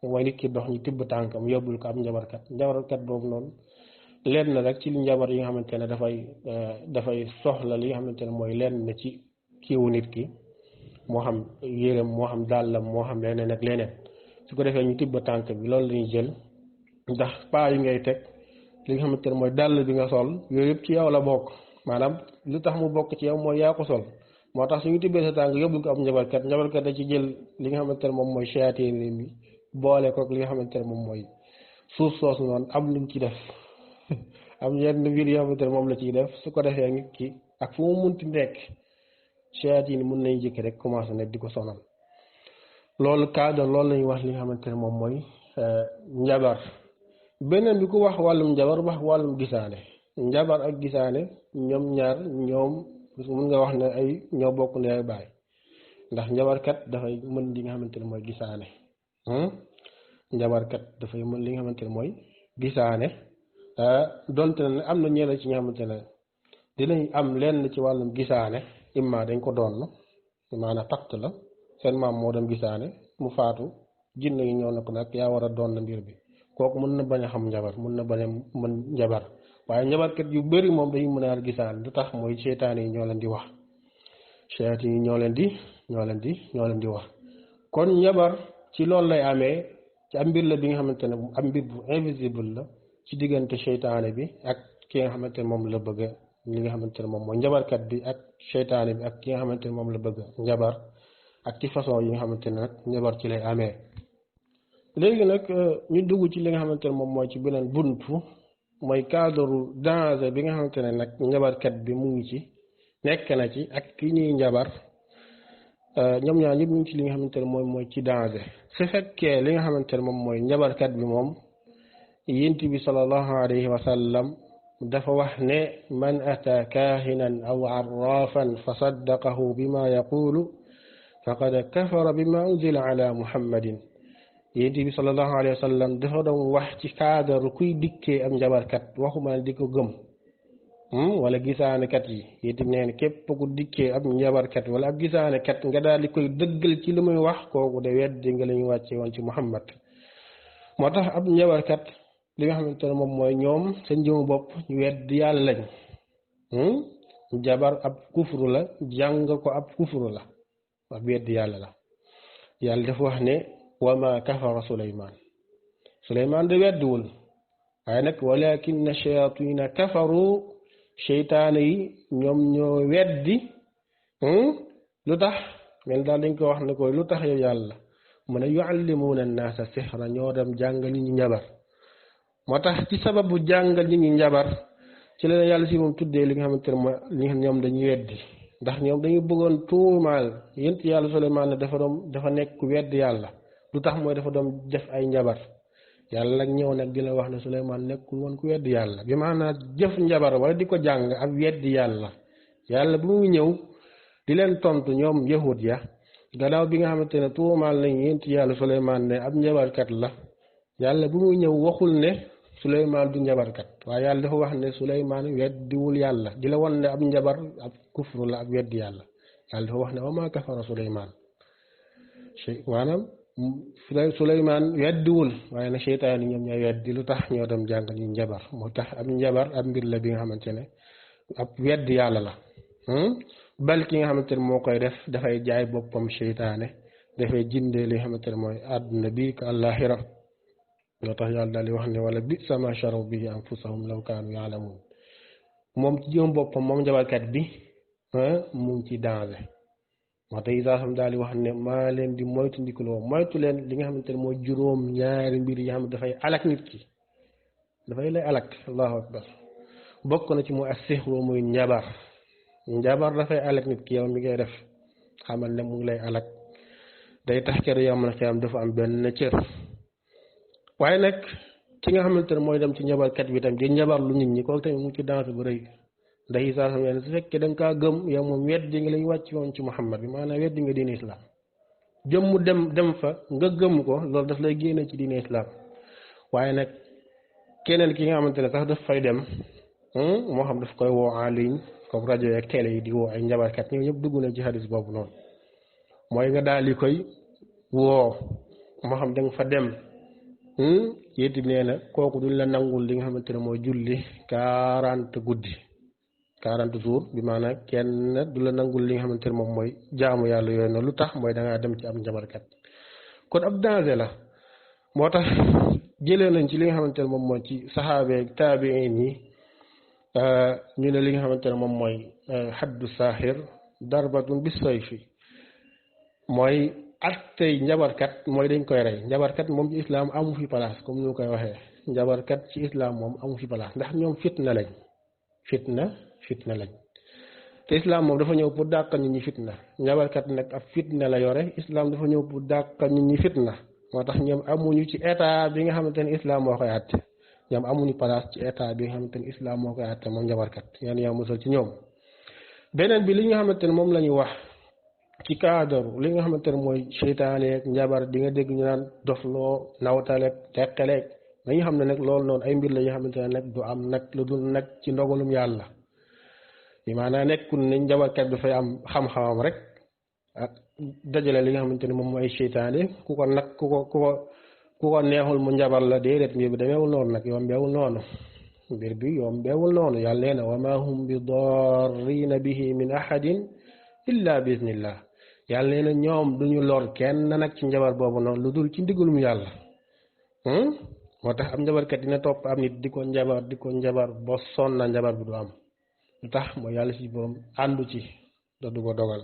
mooy nit ki dox ñu tibb tànkam yóbbul ko am njabarkat boobu noonu lenn rek ci njabar yi nga xamante ne dafay soxla li nga xamante ne mooy lenn ci kiiwu nit ki moo xam yéreem moo xam dàllam moo xam leneen ak leneen su ko defee ñu tibb tànk bi loolu la ñuy jël ndax paa yi ngay teg li nga xamante ne mooy dàll bi nga sol yooyu yëpp ci yow la bokk maanaam lu tax mu bokk ci yow mooy yaa ko sol moo tax suñu tibbee sa tànk yóbbul ko am njabarkat da ci jël li nga xamante ne moom mooy shayatin mi boole ko li nga xamante ne moom mooy suuf soosu noonu am luñ ci def am yenn mbir yoo xamante ne moom la ciy def su ko defee nit ki ak fu mu munti nekk shayatin mun nañ jëkki rek commencé nag di ko sonal loolu loolu lañuy wax li nga xamante ne moom mooy njabar beneen bi ku wax wàllum njabar wax wàllum gisaane njabar ak gisaane ñoom ñaar mun nga wax ne ay ñoo bokk ne ay baay ndax njabarkat dafay mën li nga xamante ne mooy gisaane njabarkat dafay mën li nga xamante ne mooy gisaane donte ne am na ñeneen ci nga xamante ne dinañ am lenn ci wàllum gisaane imma dañ ko doon maanaam pacte la seen maam moo dem gisaane mu faatu jinne yi ñoo ne ko nag yaa war a doon na mbir bi kooku mën na bañ a xam njabar mën na bañ a mën njabar waaye njabarkat yu bëri moom dañu mën a gisaane lu tax mooy seytaane yi ñoo leen di wax seytaane yi ñoo leen di wax kon njabar ci loolu lay amee ci am mbir la bi nga xamante ne am mbir bu invisible la ci diggante seytaane bi ak ki nga xamante ne moom la bëgg li nga xamante ne moom mooy njabarkat bi ak seytaane bi ak ki nga xamante ne moom la bëgg njabar ak ci façon yi nga xamante ne nag njabar ci lay amee léegi nag ñu dugg ci li nga xamante ne moom mooy ci beneen buntu mooy cadre danger bi nga xamante ne nag njabarkat bi mu ngi ci nekk na ci ak ki ñuy njabar ñoom ñaar ñëpp ñu ngi ci li nga xamante ne moom mooy ci danger su fekkee li nga xamante ne moom mooy njabarkat bi moom yent bi sallallahu alayhi wa sallam dafa wax ne man ata kaahinan aw arrafan fa saddaqahu bima yaqulu faqad kafara bima unzila ala muhammadin yent bi sallallahu alayhi wa sallam dafa doon wax ci kaadaru kuy dikkee am njabarkat waxuma di ko gëm wala gisaanekat yi itam nee na képp ku dikkee ab njabarkat wala ab gisaanekat nga daal di koy dëggal ci li muy wax kooku de weddi nga la ñu wàcce woon ci Muhammad moo tax ab njabarkat li nga xamante ne moom mooy ñoom seen jëmu bopp ñu weddi yàlla lañ jabar ab kufru la jàng ko ab kufru la ab weddi yàlla la yàlla dafa wax ne wa ma kafara Suleymaan de weddiwul waaye nag walakinna shayatina kafaru seytaane yi ñoom ñoo weddi lu tax mel daal dañ ko wax ne ko lu tax yow yàlla mu ne yuallimuuna annaasa sihra ñoo dem jàngal nit ñi njabar moo tax ci sababu jàngal nit ñi njabar ci la yàlla si moom tuddee li nga xamante ne mooy li ñoom dañuy weddi ndax ñoom dañu bëggoon tuumaal yent yàlla Suleymaan ne dafa nekk weddi yàlla lu tax mooy dafa doon def ay njabar yàlla nag ñëw nag di la wax ne Suleymaan nekkul woon ku weddi yàlla bi maanaam jëf njabar wala di ko jàng ak weddi yàlla yàlla bu muy ñëw di leen tontu ñoom yahud ya gannaaw bi nga xamante ne tuumaal nañ yent yàlla Suleymaan ne ab njabarkat la yàlla bu muy ñëw waxul ne Suleymaan du njabarkat waaye yàlla dafa wax ne Suleymaan weddiwul yàlla di la won ne ab njabar ab kufru la ab weddi yàlla yàlla dafa wax ne wa maa kafara Suleymaan maanaam Suleymaan weddiwul waaye nag seytaan yi ñoom ñooy weddi lu tax ñoo dem jàng ñu njabar moo tax ab njabar ab mbir la bi nga xamante ne ab weddi yàlla la bal ki nga xamante ne moo koy def dafay jaay boppam seytaane dafay jindee li nga xamante ne mooy àdduna bi ka àllaaxira loo tax yàlla daal di wax ne wala bi sama sharaw bihi anfusahum law kaanu yaalamuun moom ci jëm boppam moom njabarkat bi mu ngi ci danger moo tax Isaa xam daal di wax ne maa leen di moytu ndikuloo moytu leen li nga xamante ne mooy juróom ñaari mbir yi xam ne dafay alak nit ki dafay lay alak allahu akbar bokk na ci mooy as-sihru muy njabar dafay alak nit ki yow mi ngay def xamal ne mu ngi lay alak day tax kër yow man xiyam dafa am benn cër waaye nag ki nga xamante ne mooy dem ci njabarkat bi tam di njabar lu nit ñi kooku tamit mu ngi ci danger bu rëy ndax Isaa xam ne su fekkee da nga kaa gëm yow moom weddi nga lañ wàcc woon ci Muhammad bi maanaam weddi nga diine islam jëm mu dem fa nga gëm ko loolu daf lay génne ci diine islam waaye nag keneen ki nga xamante ne sax daf fay dem moo xam daf koy woo en ligne comme rajo ak télé yi di woo ay njabarkat ñoom ñëpp dugg na ci hadis boobu noonu mooy nga daal di koy woo moo xam da nga fa dem yéeti nee na kooku duñ la nangul li nga xamante ne mooy julli 40 guddi 40 jours bi maanaam kenn du la nangul li nga xamante ne moom mooy jaamu yàlla yooyu noonu lu tax mooy da ngaa dem ci am njabarkat kon ab danger la moo tax jëlee nañ ci li nga xamante ne moom mooy ci saxaabe taabiin yi ñu ne li nga xamante ne moom mooy xaddu saaxir darbatun bis sayfi mooy at tey njabarkat mooy dañ koy rey njabarkat moom ci islam amu fi place comme ni ñu koy waxee njabarkat ci islam moom amu fi place ndax ñoom fitna lañ fitna lañ te islam moom dafa ñëw pour dàq nit ñi fitna njabarkat nag ab fitna la yore islam dafa ñëw pour dàq nit ñi fitna moo tax ñoom amuñu ci état bi nga xamante ne islam moo koy àtte ñoom amuñu place ci état bi nga xamante ne islam moo koy àtte moom njabarkat yan yaa musal ci ñoom beneen bi li nga xamante ne moom la ñuy wax ci cadre li nga xamante ne mooy seytaaneeg njabar di nga dégg ñu naan dofloo nawtaleeg teqaleeg dañu xam ne nag loolu noonu ay mbir la yoo xamante ne nag du am nag lu dul nag ci ndogalum yàlla bi maanaam nekkul ne njabarkat dafay am xam-xamam rek ak dajale li nga xamante ne moom mooy seytaane ku ko neexul mu njabar la déedéet mbir bi demeewul noonu nag yombeewul noonu mbir bi yombeewul noonu yàlla nee na wa ma hum bi darrina bihi min ahadin illa bi iznillah yàlla nee na ñoom duñu lor kenn nag ci njabar boobu noonu lu dul ci ndigalum yàlla moo tax am njabarkat dina topp am nit di ko njabar ba sonn na njabar bi du am lu tax mooy yàlla si borom àndu ci da du ko dogal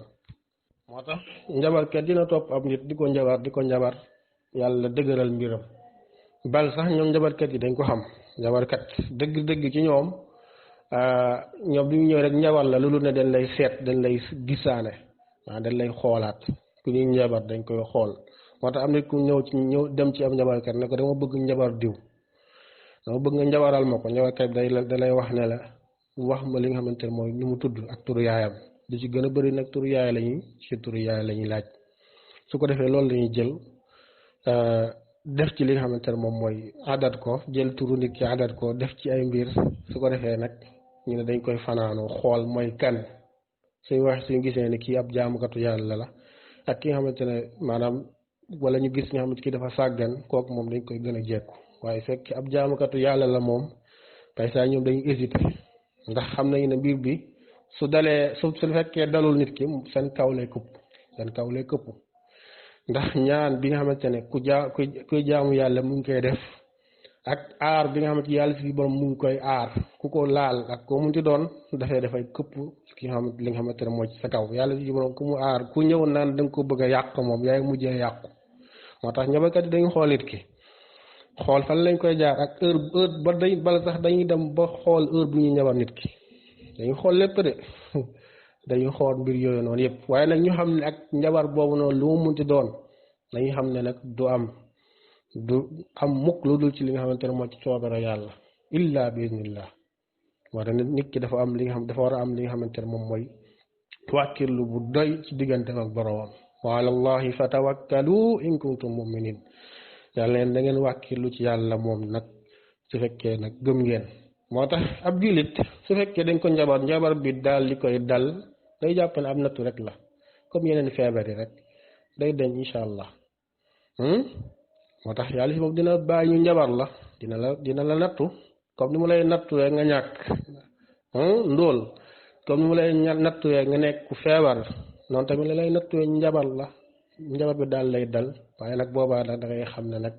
moo tax njabarkat dina topp am nit di ko njabar yàlla dëgëral mbiram bal sax ñoom njabarkat yi dañ ko xam njabarkat dëgg-dëgg ci ñoom du ñu ñëw rek njabar la loolu ne dañ lay seet dañ lay gisaane dañ lay xoolaat ku ñuy njabar dañ koy xool moo tax am na ku ñëw dem ci am njabarkat ne ko dama bëgg njabar diw dama bëgg nga njabaral ma ko njabarkat bi da lay wax ne la wax ma li nga xamante ne mooy ni mu tudd ak turu yaayam lu ci gën a bëri nag turu yaay la ñuy laaj su ko defee loolu la ñuy jël def ci li nga xamante ne moom mooy adat ko jël turu nit ki adat ko def ci ay mbir su ko defee nag ñu ne dañ koy fanaanoo xool mooy kan suñ gisee ne kii ab jaamukatu yàlla la ak ki nga xamante ne maanaam wala ñu gis nga xamante kii dafa sàggan kooku moom dañ koy gën a jekku waaye fekk ab jaamukatu yàlla la moom paysa ñoom dañuy hésité ndax xam nañu ne mbir bi su fekkee dalul nit ki seen kaw lay këpp ndax ñaan bi nga xamante ne kuy jaamu yàlla mu ngi koy def ak aar bi nga xamante yàlla si borom mu ngi koy aar ku ko laal ak ko mu ci doon dafay këpp ki nga xamante li nga xamante ne mooy ci sa kaw yàlla si borom ku mu aar ku ñëw naan da nga ko bëgg a yàq moom yaay mujjee yàqu moo tax njabarkat yi dañu xool nit ki xool fan lañ koy jaar ak heure bala sax dañuy dem ba xool heure bu ñuy njabar nit ki dañuy xool lépp de dañuy xool mbir yooyu noonu yëpp waaye nag ñu xam ne ak njabar boobu noonu lu mu munti doon dañuy xam ne nag du am mukk lu dul ci li nga xamante ne moo ci coobare yàlla illa bi iznillah moo tax nit ki dafa war a am li nga xamante ne moom mooy wàkkirlu bu doy ci diggante ak boroomam wa ala allahi fatawakkalu in kuntum muminin yàlla leen da ngeen wàkkirlu ci yàlla moom nag su fekkee nag gëm ngeen moo tax ab jullit su fekkee dañ ko njabar bi daal li koy dal day jàpp ne ab nattu rek la comme yeneen feebar yi rek day deñ incha allah moo tax yàlla si moom dina bàyyi ñu njabar la dina la nattu comme ni mu lay nattuwee nga ñàkk ndóol comme ni mu lay nattuwee nga nekk ku feebar noonu tamit la lay nattuwee njabar bi daal lay dal waaye nag boobaa nag da ngay xam ne nag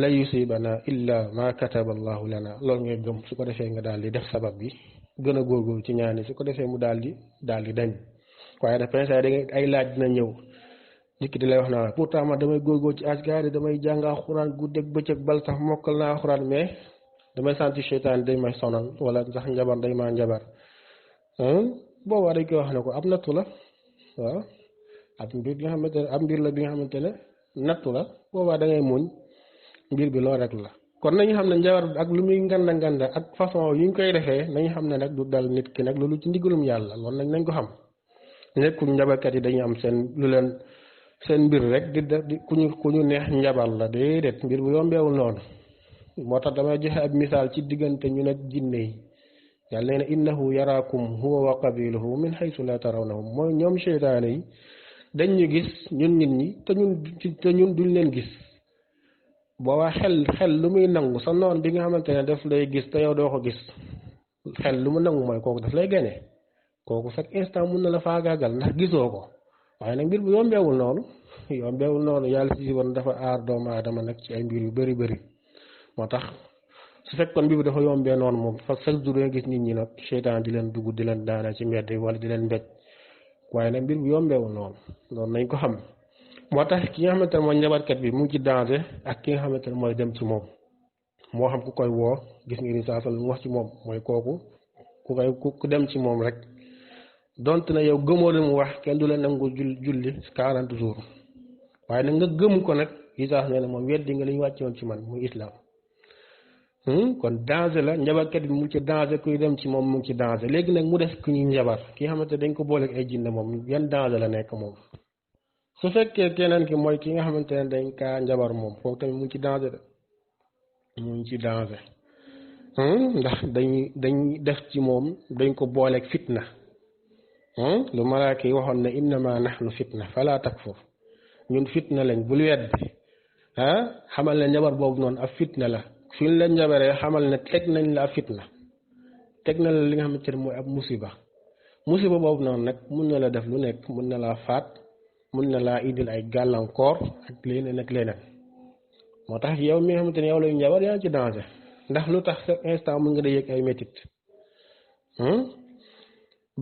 la yusibana illa ma kataba allahu lana loolu ngay gëm su ko defee nga daal di def sabab bi gën a góorgóorlu ci ñaani su ko defee mu daal di dañ waaye nag pensa da nga ay laaj dina ñëw nit ki di lay wax naa pourtant man damay góorgóorlu ci asgaari damay jàng alxuraan guddeeg bëccëg bal sax mokkal naa alxuraan mais damay santi seytaan day may sonal wala sax njabar day maa njabar boobaa dañ koy wax ne ko ab nattu la waaw ab mbir bi nga xamante ne ab mbir la bi nga xamante ne nattu la boobaa da ngay muñ mbir bi loolu rek la kon nañu xam ne njabar ak lu muy nganda ak façon yi ñu koy defee nañu xam ne nag du dal nit ki nag loolu ci ndigalum yàlla loolu nañ ko xam nekkul njabarkat yi dañuy am seen mbir rek di ku ñu neex njabar la déedéet mbir bu yombeewul noonu moo tax damay joxe ab misaal ci diggante ñu nag jinne yi yàlla nee na innahu yaraakum huwa wa qabiluhu min haythu la tarawnahum mooy ñoom seytaane yi dañ ñu gis ñun nit ñi te ñun duñ leen gis boobaa xel lu muy nangu sa noon bi nga xamante ne daf lay gis te yow doo ko gis xel lu mu nangu mooy kooku daf lay gane kooku chaque instant mun na la faagaagal ndax gisoo ko waaye nag mbir bu yombeewul noonu yàlla si woon dafa aar doomu aadama nag ci ay mbir yu bëri moo tax su fekkoon mbir bi dafa yombee noonu moom fa chaque jour nga gis nit ñi nag seytaan di leen dugg di leen daana ci mbedd wala di leen mbéj waaye nag mbir bu yombeewul noonu nañ ko xam moo tax ki nga xamante ne mooy njabarkat bi mu ngi ci danger ak ki nga xamante ne mooy dem ci moom moo xam ku koy woo gis nga ni saa sol mu wax ci moom mooy kooku ku dem ci moom rek donte na yow gëmoo li mu wax kenn du la nangu julli 40 jours waaye nag nga gëm ko nag isaas nee na moom weddi nga li ñu wàcce woon ci man muy islam kon danger la njabarkat bi mu ngi ci danger kuy dem ci moom mu ngi ci danger léegi nag mu des ku ñuy njabar ki nga xamante dañ ko booleeg ay jinne moom yan danger la nekk moom su fekkee keneen ki mooy ki nga xamante ne dañ kaa njabar moom foofu tamit mu ngi ci danger de mu ngi ci danger ndax dañ def ci moom dañ ko booleeg fitna lu malaaka yi waxoon ne innama nahnu fitna fala takfur ñun fitna lañ bul weddi xamal ne njabar boobu noonu ab fitna la fi ñu la njabaree xamal ne teg nañ la ab fitna teg na la li nga xamante ne mooy ab musiba boobu noonu nag mun na la def lu nekk mun na laa faat mun na laa indil ay gàllankoor ak leneen moo tax yow mi nga xamante ne yow lay njabar yaa ngi ci danger ndax lu tax chaque instant mun nga da yëg ay métit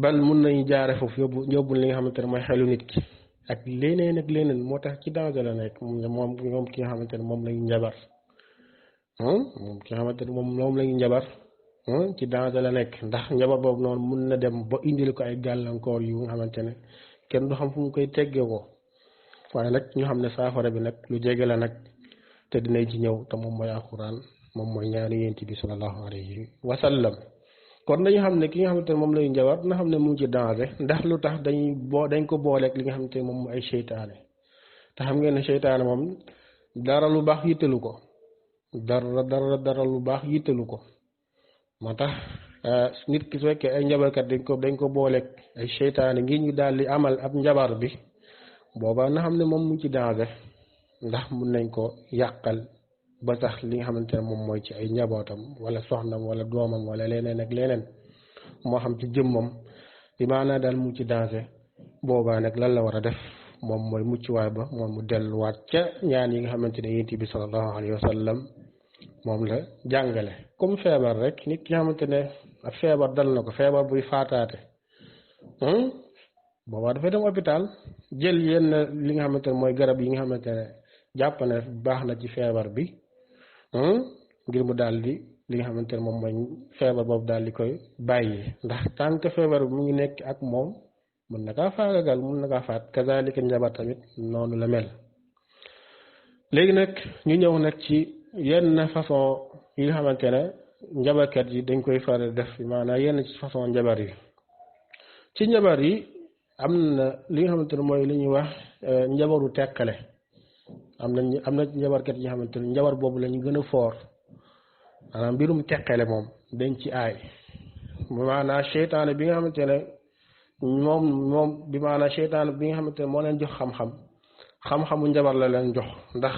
bal mun nañu jaare foofu yóbbu li nga xamante ne mooy xelu nit ki ak leneen moo tax ci danger la nekk moom ki nga xamante ne moom lañu njabar moom ki nga xamante ne moom lañu njabar ci danger la nekk ndax njabar boobu noonu mun na dem ba indil ko ay gàllankoor yu nga xamante ne kenn du xam fu mu koy teggee ko waaye nag ñu xam ne saafara bi nag lu jege la nag te dinañ ci ñëw te moom mooy alxuraan moom mooy ñaari yonent bi sallallahu alayhi wa sallam kon dañu xam ne ki nga xamante ne moom lay njabar na xam ne mu ngi ci danger ndax lu tax dañ ko booleeg li nga xamante ne moom mooy ay seytaane te xam ngeen ne seytaane moom dara lu baax yittalu ko dara lu baax yittalu ko moo tax nit ki su fekkee ay njabarkat dañ ko booleeg ay seytaane ngir ñu daal di amal ab njabar bi booba na xam ne moom mu ci danger ndax mun nañ ko yàqal ba tax li nga xamante ne moom mooy ci ay njabootam wala soxnam wala doomam wala leneen ak leneen moo xam ci jëmmam bi maanaa daal mu ci danger boobaa nag lan la war a def moom mooy muccuwaay ba moom mu delluwaat ca ñaan yi nga xamante ne yonent bi sallallahu alayhi wa sallam moom la jàngale comme feebar rek nit ki nga xamante ne ak feebar dal na ko feebar buy faataate boobaa dafay dem hôpital jël yenn li nga xamante ne mooy garab yi nga xamante ne jàpp ne baax na ci feebar bi ngir mu daal di li nga xamante ne moom mooy feebar boobu daal di koy bàyyi ndax tant que feebar bi mu ngi nekk ak moom mun na kaa faagagal mun na kaa faat kazalika njabar tamit noonu la mel. léegi nag ñu ñëw nag ci yenn façon yi nga xamante ne njabarkat yi dañ koy faral def maanaam yenn ci façon njabar yi ci njabar yi am na li nga xamante ne mooy li ñuy wax njabaru teqale am na njabarkat yi nga xamante ne njabar boobu la ñu gën a foor maanaam mbirum teqale moom dañ ci aay maanaam seytaane bi nga xamante ne moom bi maanaam seytaane bi nga xamante ne moo leen jox xam-xamu njabar la leen jox ndax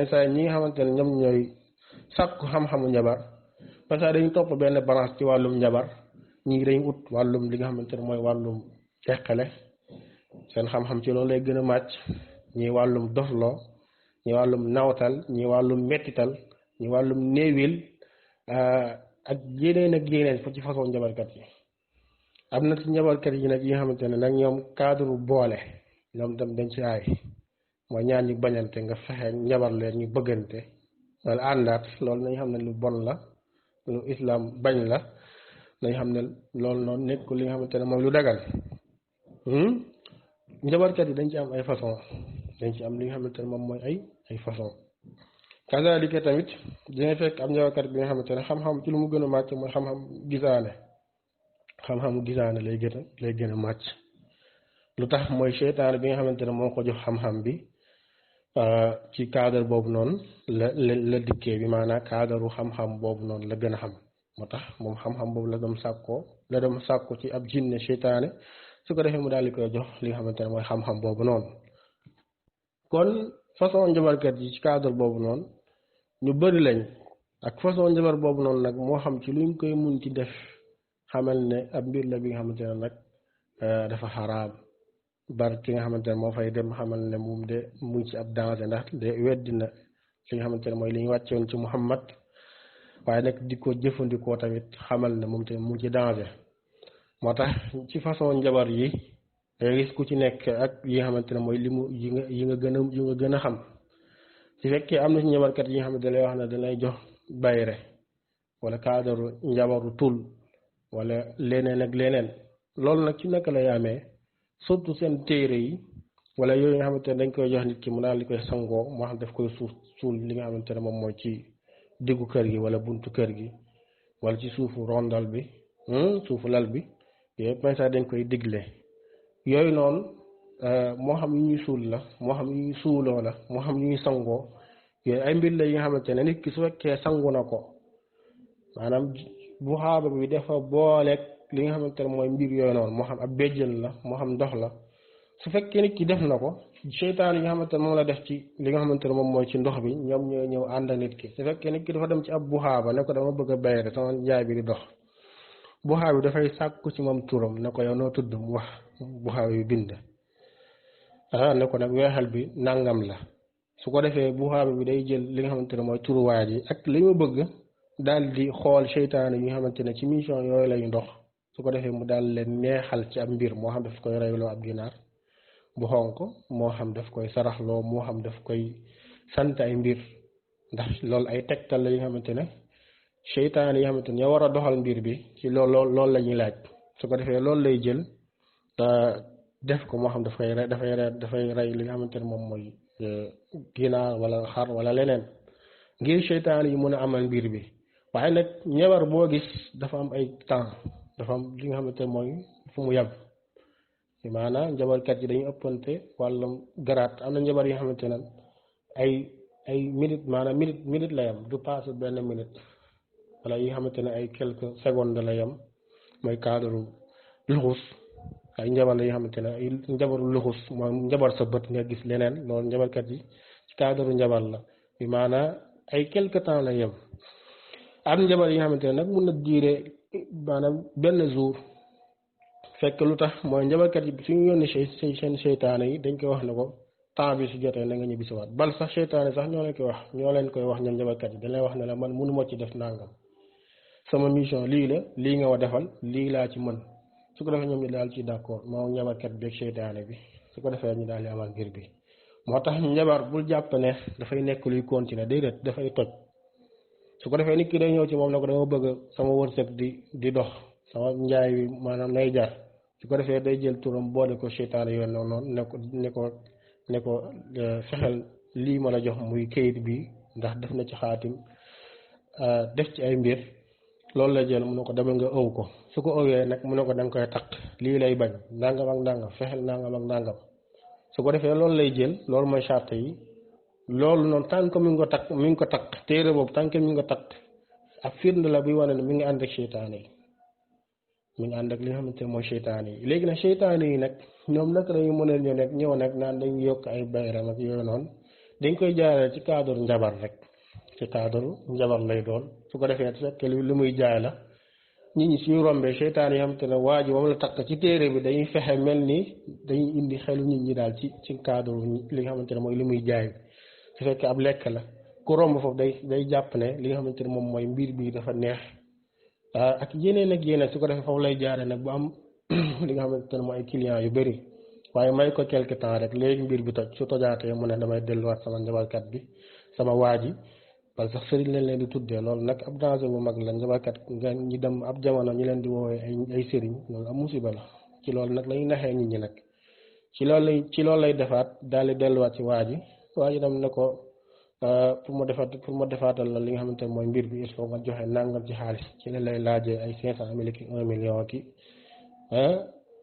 saa ñi nga xamante ne ñoom ñooy sàkku xam-xamu njabar parce que dañu topp benn branche ci wàllum njabar ñii dañu ut wàllum li nga xamante ne mooy wàllum teqale seen xam-xam ci loolu lay gën a màcc ñii wàllum dofloo ñii wàllum nawtal ñii wàllum mettital ñii wàllum néewil ak yeneen fa ci façon njabarkat yi am na ci njabarkat yi nag yi nga xamante ne nag ñoom cadre boole ñoom tam dañ ci aay mooy ñaan ñu bañante nga fexe njabar leen ñu bëggante wala àndaat loolu nañ xam ne lu bon la lu islam bañ la nañ xam ne loolu noonu nekkul li nga xamante ne mooy lu dagal njabarkat yi dañ ci am ay façon dañ ci am li nga xamante ne moom mooy ay façon kazalika tamit dina fekk am njabarkat bi nga xamante ne xam-xam ci lu mu gën a màcc mooy xam-xam gisaane xam-xamu gisaane lay gën a màcc lu tax mooy seytaane bi nga xamante ne moo ko jox xam-xam bi ci cadre boobu noonu la dikkee bi maanaam cadre xam-xam boobu noonu la gën a xam moo tax moom xam-xam boobu la dem sàkkoo ci ab jinne seytaane su ko defee mu daal di koy jox li nga xamante ne mooy xam-xam boobu noonu kon façon njabarkat yi ci cadre boobu noonu ñu bëri lañ ak façon njabar boobu noonu nag moo xam ci luñ koy mun ci def xamal ne ab mbir la bi nga xamante ne nag dafa xaraam bar ki nga xamante ne moo fay dem xamal ne moom de mu ngi ci ab danger ndax de weddi na li nga xamante ne mooy li ñu wàccewoon ci Muhammad waaye nag di ko jëfandikoo tamit xamal ne moom tamit mu ngi ci danger moo tax ci façon njabar yi day gis ku ci nekk ak yi nga xamante ne mooy limu yi nga gën a xam su fekkee am na ci njabarkat yi nga xamante ne lay wax ne dalay jox bayre wala kaadaru njabaru tul wala leneen ak leneen loolu nag ci naka lay amee surtout seen téere yi wala yooyu nga xamante ne dañ koy jox nit ki mu daal di koy sangoo moo xam daf koy suul li nga xamante ne moom mooy ci diggu kër gi wala buntu kër gi wala ci suufu rondal bi suufu lal bi yooyu pensa dañ koy digle yooyu noonu moo xam yu ñuy suul la moo xam yu ñuy suuloo la moo xam yu ñuy sangoo yooyu ay mbir la yi nga xamante ne nit ki su fekkee sangu na ko maanaam bu xaaba bi dafa booleeg li nga xamante ne mooy mbir yooyu noonu moo xam ab béjjën la moo xam ndox la su fekkee nit ki def na ko seytaan yi nga xamante ne moom la def ci li nga xamante ne moom mooy ci ndox bi ñoom ñooy ñëw ànd ak nit ki su fekkee nit ki dafa dem ci ab buxaaba ne ko dama bëgg a bayre sama jaay bi di dox buxaaba bi dafay sàkku ci moom turam ne ko yow noo tudd mu wax buxaaba bi bind ne ko nag weexal bi nangam la su ko defee buxaaba bi day jël li nga xamante ne mooy turuwaay ji ak li mu bëgg daal di xool seytaane yi nga xamante ne ci mission yooyu lañu dox su ko defee mu daal leen neexal ci ab mbir moo xam daf koy reyloo ab ginaar bu xonq moo xam daf koy saraxloo moo xam daf koy sant ay mbir ndax loolu ay tegtal la yi nga xamante ne seytaane yi nga xamante ne ñoo war a doxal mbir bi ci loolu la ñuy laaj su ko defee loolu lay jël def ko moo xam dafay rey li nga xamante ne moom mooy ginaar wala xar wala leneen ngir seytaane yi mën a amal mbir bi waaye nag ñeewar boo gis dafa am ay temps dafa am li nga xamante ne mooy fu mu yem maanaam njabarkat yi dañuy ëppante wàllum garaat am na njabar yi nga xamante ne ay minute maanaam minute la yem du passé benn minute wala yi nga xamante ne ay quelques secondes la yem mooy cadre luxus ay njabar la yoo xamante ne ay njabaru luxus mooy njabar sa bët nga gis leneen loolu njabarkat yi ci cadre njabar la bi maanaa ay quelque temps la yem am njabar yi nga xamante ne nag mun na diire maanaam benn jour fekk lu tax mooy njabarkat yi suñu yónni seen seytaane yi dañ koy wax ne ko temps bi su jotee na nga ñibbisiwaat bal sax seytaane sax ñoo leen koy wax ñoom njabarkat yi dañ lay wax ne la man mënu ma ci def nangam sama mission lii la lii nga wa defal lii laa ci mën su ko defee ñoom ñu daal ci d'accord moom njabarkat beeg seytaane bi su ko defee ñu daal di amal mbir bi moo tax njabar bul jàpp ne dafay nekk luy continuer déedéet dafay toj su ko defee nit ki day ñëw ci moom ne ko dama bëgg sama wërsëg di dox sama njaay bi maanaam nay jar su ko defee day jël turam boole ko seytaane yoon noonu ne ko fexeel lii ma la jox muy kayit bi ndax def na ci xaatim def ci ay mbir loolu la jël mu ne ko demal nga ëw ko su ko ëwee nag mu ne ko da nga koy takk lii lay bañ nangam ak nangam fexeel nangam ak nangam su ko defee loolu lay jël loolu mooy charte yi loolu noonu tant que mi ngi ko takk téere boobu tant que mi ngi ko takk ak firnde la buy wane ne mi ngi ànd ak seytaane yi mi ngi ànd ak li nga xamante ne mooy seytaane yi léegi nag seytaane yi nag ñoom nag dañu mën a ñëw nag naan dañu yokk ay bayram ak yooyu noonu dañ koy jaaree ci cadre njabar rek ci cadre njabar lay doon su ko defee fekk li muy jaay la nit ñi suñu rombee seytaane yi xamante ne waa ji moom la takk ci téere bi dañuy fexe mel ni dañuy indi xelu nit ñi daal ci cadre li nga xamante ne mooy li muy jaay su fekkee ab lekk la ku romb foofu day jàpp ne li nga xamante ne moom mooy mbir bi dafa neex ak yeneen su ko defee foofu lay jaare nag bu am li nga xamante ne mooy ay clients yu bëri waaye may ko quelque temps rek léegi mbir bi toj su tojaatee mu ne damay delluwaat sama njabarkat bi sama waa ji parce que sëriñ leen leen di tuddee loolu nag ab danger bu mag la njabarkat nga ñi dem ab jamono ñu leen di woowee ay sëriñ loolu am musiba la ci loolu nag lañuy naxee nit ñi nag ci loolu lay defaat daal di delluwaat ci waa ji dem ne ko pour ma defaatal la li nga xamante ne mooy mbir bi il faut nga joxe nangam ci xaalis ci la lay laajee ay 500 ki 1 million ki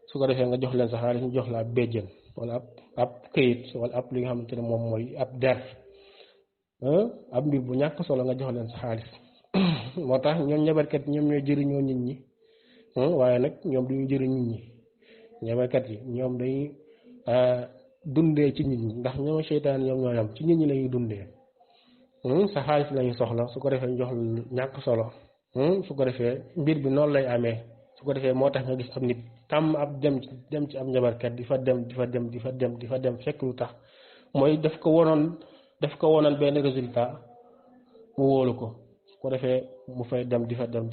su ko defee nga jox leen sa xaalis ñu jox la ab béjjën wala ab këyit wala ab li nga xamante ne moom mooy ab der ab mbir bu ñàkk solo nga jox leen sa xaalis moo tax ñoom njabarkat ñoom ñooy jëriñoo nit ñi waaye nag ñoom duñu jëriñ nit ñi njabarkat yi ñoom dañuy dundee ci nit ñi ndax ñoom seytaan ñoom ñoo yam ci nit ñi lañuy dundee sa xaalis lañu soxla su ko defee jox ñàkk solo su ko defee mbir bi noonu lay amee su ko defee moo tax nga gis ab nit tàmm ab dem ci ab njabarkat di fa dem fekk lu tax mooy daf ko wonoon benn résultat mu wóolu ko su ko defee mu fay dem di fa dem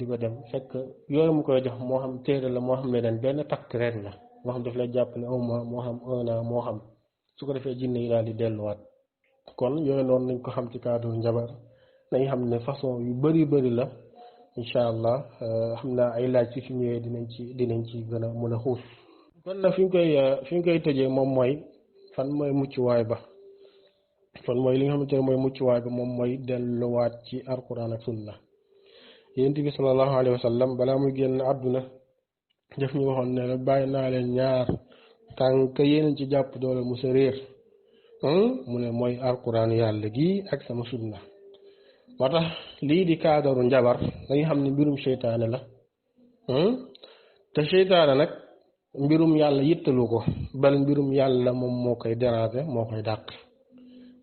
fekk yooyu mu koy jox moo xam téere la moo xam ne leen benn takk ren la moo xam daf lay jàpp ne un mois moo xam un an moo xam su ko defee jinne yi daal di delluwaat kon yooyu noonu nañ ko xam ci cadre njabar nañ xam ne façon yu bëri la incha allah xam naa ay laaj ci ñëwee dinañ ci gën a mën a xuus kon nag fi ñu koy tëjee moom mooy fan mooy muccuwaay ba kon mooy li nga xamante ne mooy muccuwaay ba moom mooy delluwaat ci alquran ak sunna yonent bi sallallahu alayhi wa sallam balaa muy génn àdduna def ñu waxoon ne la bàyyi naa leen ñaar tànk yéen ci jàpp doole mu sa réer mu ne mooy alquran yàlla gi ak sama sunna moo tax lii di kaadaru njabar dañu xam ne mbirum seytaane la te seytaane nag mbirum yàlla yittalu ko bal mbirum yàlla moom moo koy déranger moo koy dàq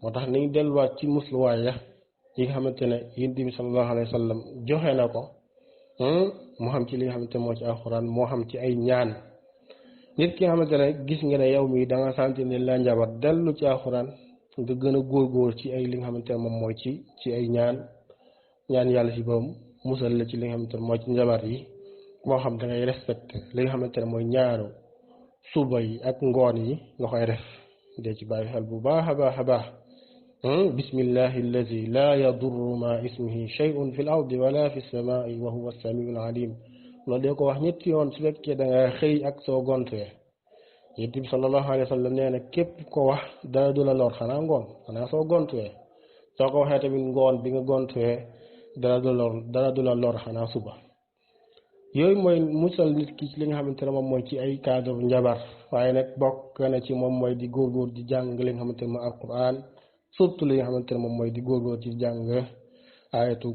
moo tax nañ delluwaat ci musluwaay ya yi nga xamante ne yonent bi sallallahu alayhi wa sallam joxe na ko moo xam ci li nga xamante moo ci alxuraan moo xam ci ay ñaan nit ki nga xamante ne gis nga ne yow mii da nga sentir ne la njabar dellu ci alxuraan nga gën a góorgóor ci ay li nga xamante ne moom mooy ci ay ñaan yàlla si boom musal la ci li nga xamante ne mooy ci njabar yi moo xam da ngay respecté li nga xamante ne mooy ñaaru suba yi ak ngoon yi nga koy def dee ci bàyyi xel bu baax a baax bismillahi alladi laa yadurru ma ismihi shay'un fi l ardi wala fi samaai wa huwa samiul alim loolu dee ko wax ñetti yoon su fekkee da nga xëy ak soo gontee yonent bi sallallahu alayhi wa sallam nee na képp ko wax dara du la lor xanaa ngoon xanaa soo gontee soo ko waxee tamit ngoon bi nga gontee dara du la lor xanaa suba yooyu mooy musal nit ki ci li nga xamante ne moom mooy ci ay cadre njabar waaye nag bokk na ci moom mooy di góorgóor di jàng li nga xamante ne mooy alquran surtout li nga xamante ne moom mooy di góorgóor ci jàng ayatul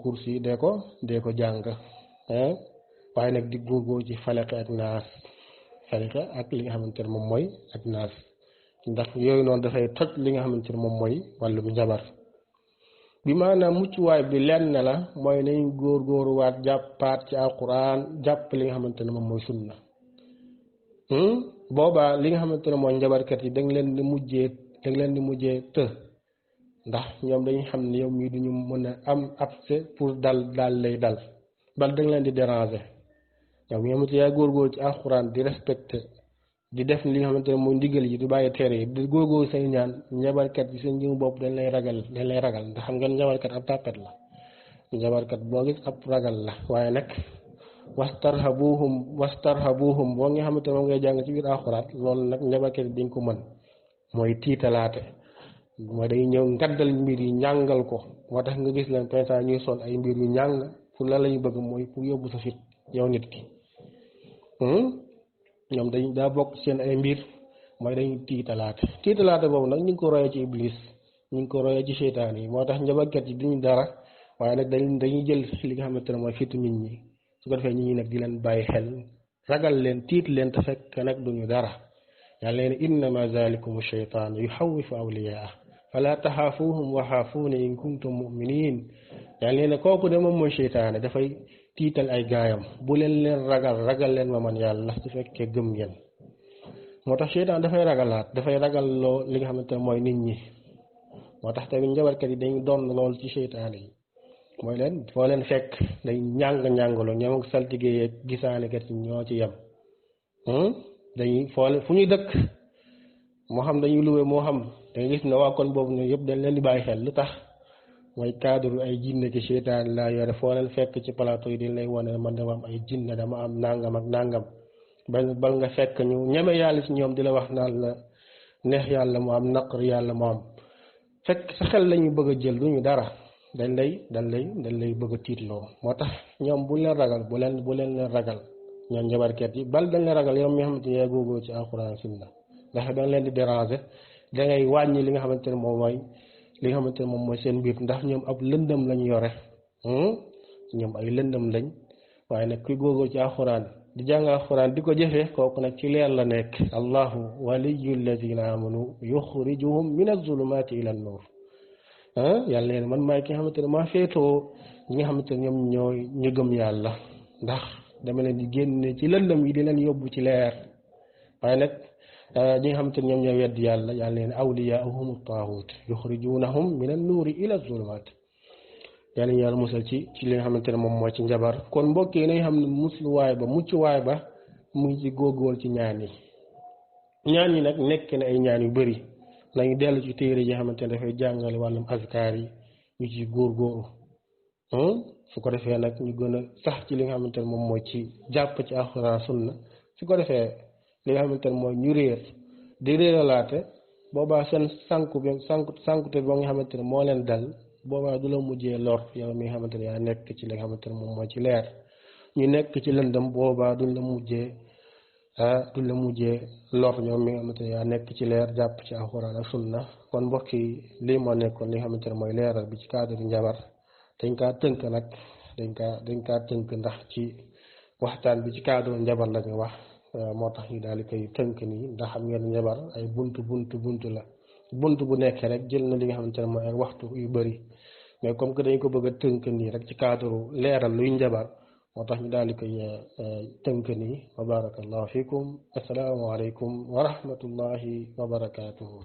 kursi dee ko jàng waaye nag di góorgóor ci falaqe ak naas falaqe ak li nga xamante ne moom mooy ak naas ndax yooyu noonu dafay toj li nga xamante ne moom mooy wàllum njabar bi maanaam muccuwaay bi lenn la mooy nañ góorgóoruwaat jàppaat ci alquran jàpp li nga xamante ne moom mooy sunna boobaa li nga xamante ne mooy njabarkat yi dañ leen di mujjee të ndax ñoom dañuy xam ne yow mii duñu mën a am accès pour daal lay dal bal dañ leen di déranger yow mi nga xamante yaa góorgóor ci alquran di respecté di def li nga xamante ne mooy ndigal yi di bàyyi tere yi di góorgóor say ñaan njabarkat yi seen jëmu bopp dañ lay ragal ndax xam ngeen njabarkat ab tàppet la njabarkat boo gis ab ragal la waaye nag wastarhabuhum boo nga xamante ne moom ngay jàng ci biir alxuraan loolu nag njabarkat yi dañ ko mën mooy tiitalaate mooy day ñëw ngaddal mbir yi ñàngal ko moo tax nga gis leen pensa ñuy sol ay mbir yu ñàng pour la lañu bëgg mooy pour yóbbu sa fit yow nit ki ñoom dañ daa bokk seen ay mbir mooy dañuy tiitalaate boobu nag ñu ngi ko royee ci iblis ñu ngi ko royee ci seytaan yi moo tax njabarkat yi duñu dara waaye nag dañuy jël li nga xamante ne mooy fitu nit ñi su ko defee nit ñi nag di leen bàyyi xel ragal leen tiit leen te fekk nag duñu dara yàlla leen innama zalikum sheytaan yuxawifu awliyaa fala taxaafuuhum wa xaafuuni in kuntum muminin yàlla leen kooku de moom mooy seytaane dafay tiital ay gaayam bu leen ragal leen ma man yàlla su fekkee gëm ngeen moo tax seytaan dafay ragal loo li nga xamante ne mooy nit ñi moo tax tamit njabarkat yi dañu doon lool ci seytaane yi mooy leen foo leen fekk day ñàngaloo ñoom ak saltige yeeg gisaanekat yi ñoo ci yem dañuy fu ñuy dëkk moo xam dañuy luwe moo xam danga gis ne waa kon boobu ñoom yëpp dañ leen di bàyyi xel lu tax mooy cadre ay jinne ci seytaan laa yore foo leen fekk ci plateau yi di lay wane man dama am ay jinne dama am nangam ak nangam bal nga fekk ñu ñeme yàlla ci ñoom di la wax naan la neex yàlla mu am naqar yàlla mu am fekk sa xel la ñuy bëgg a jël duñu dara dañ lay bëgg a tiitloo moo tax ñoom bu leen ragal bu leen ragal ñoom njabarkat yi bal dañ leen ragal yow mi nga xamante ne yaa góogoo ci alxuraan sunna ndax dañ leen di déranger dangay wàññi li nga xamante ne moom mooy seen mbir ndax ñoom ab lëndëm lañ yore ñoom ay lëndëm lañ waaye nag kuy góogoo ci alxuraan di jàng alxuraan di ko jëfee kooku nag ci leer la nekk allahu waliyu alladina amanu yuxrijuhum min azulumaati ila nuur yàlla leen man maay ki nga xamante ne maa féetoo ñi nga xamante ne ñoom ñooy ñu gëm yàlla ndax dama leen di génne ci lëndëm yi di leen yóbbu ci leer waaye nag ñi nga xamante ne ñoom ñoo wedd yàlla leen awliyaahum taaxut yuxrijunahum min an nuuri ila zulumaat yàlla ñu yàlla musal ci li nga xamante ne moom mooy ci njabar kon mbokk yi nañ xam ne muccuwaay ba mu ngi ci góorgóorlu ci ñaan yi nag nekk na ay ñaan yu bëri nañu dellu ci téere yi nga xamante ne dafay jàngale wàllum azkaar yi ñu ci góorgóorlu su ko defee nag ñu gën a sax ci li nga xamante ne moom mooy ci jàpp ci alxuraan sunna su ko defee li nga xamante ne mooy ñu réer di réeralaate boobaa seen sankute ba nga xamante ne moo leen dal boobaa du la mujjee lor yow mi nga xamante ne yaa nekk ci li nga xamante ne moom mooy ci leer ñu nekk ci lëndëm boobaa duñ la mujjee lor ñoom mi nga xamante ne yaa nekk ci leer jàpp ci alxuraan ak sunna kon mbokk yi lii moo nekkoon li nga xamante ne mooy leeral bi ci cadre njabar dañ kaa tënk nag dañ kaa tënk ndax ci waxtaan bi ci cadre njabar la ñu wax moo tax ñu daal di koy tënk nii ndax xam ngeen njabar ay buntu la bu nekk rek jël na li nga xamante ne mooy ay waxtu yu bëri mais comme que dañ ko bëgg a tënk nii rek ci cadre leeral luy njabar moo tax ñu daal di koy tënk nii wa barakallahu fikum assalaamu aleykum wa rahmatullahi wa barakatuhu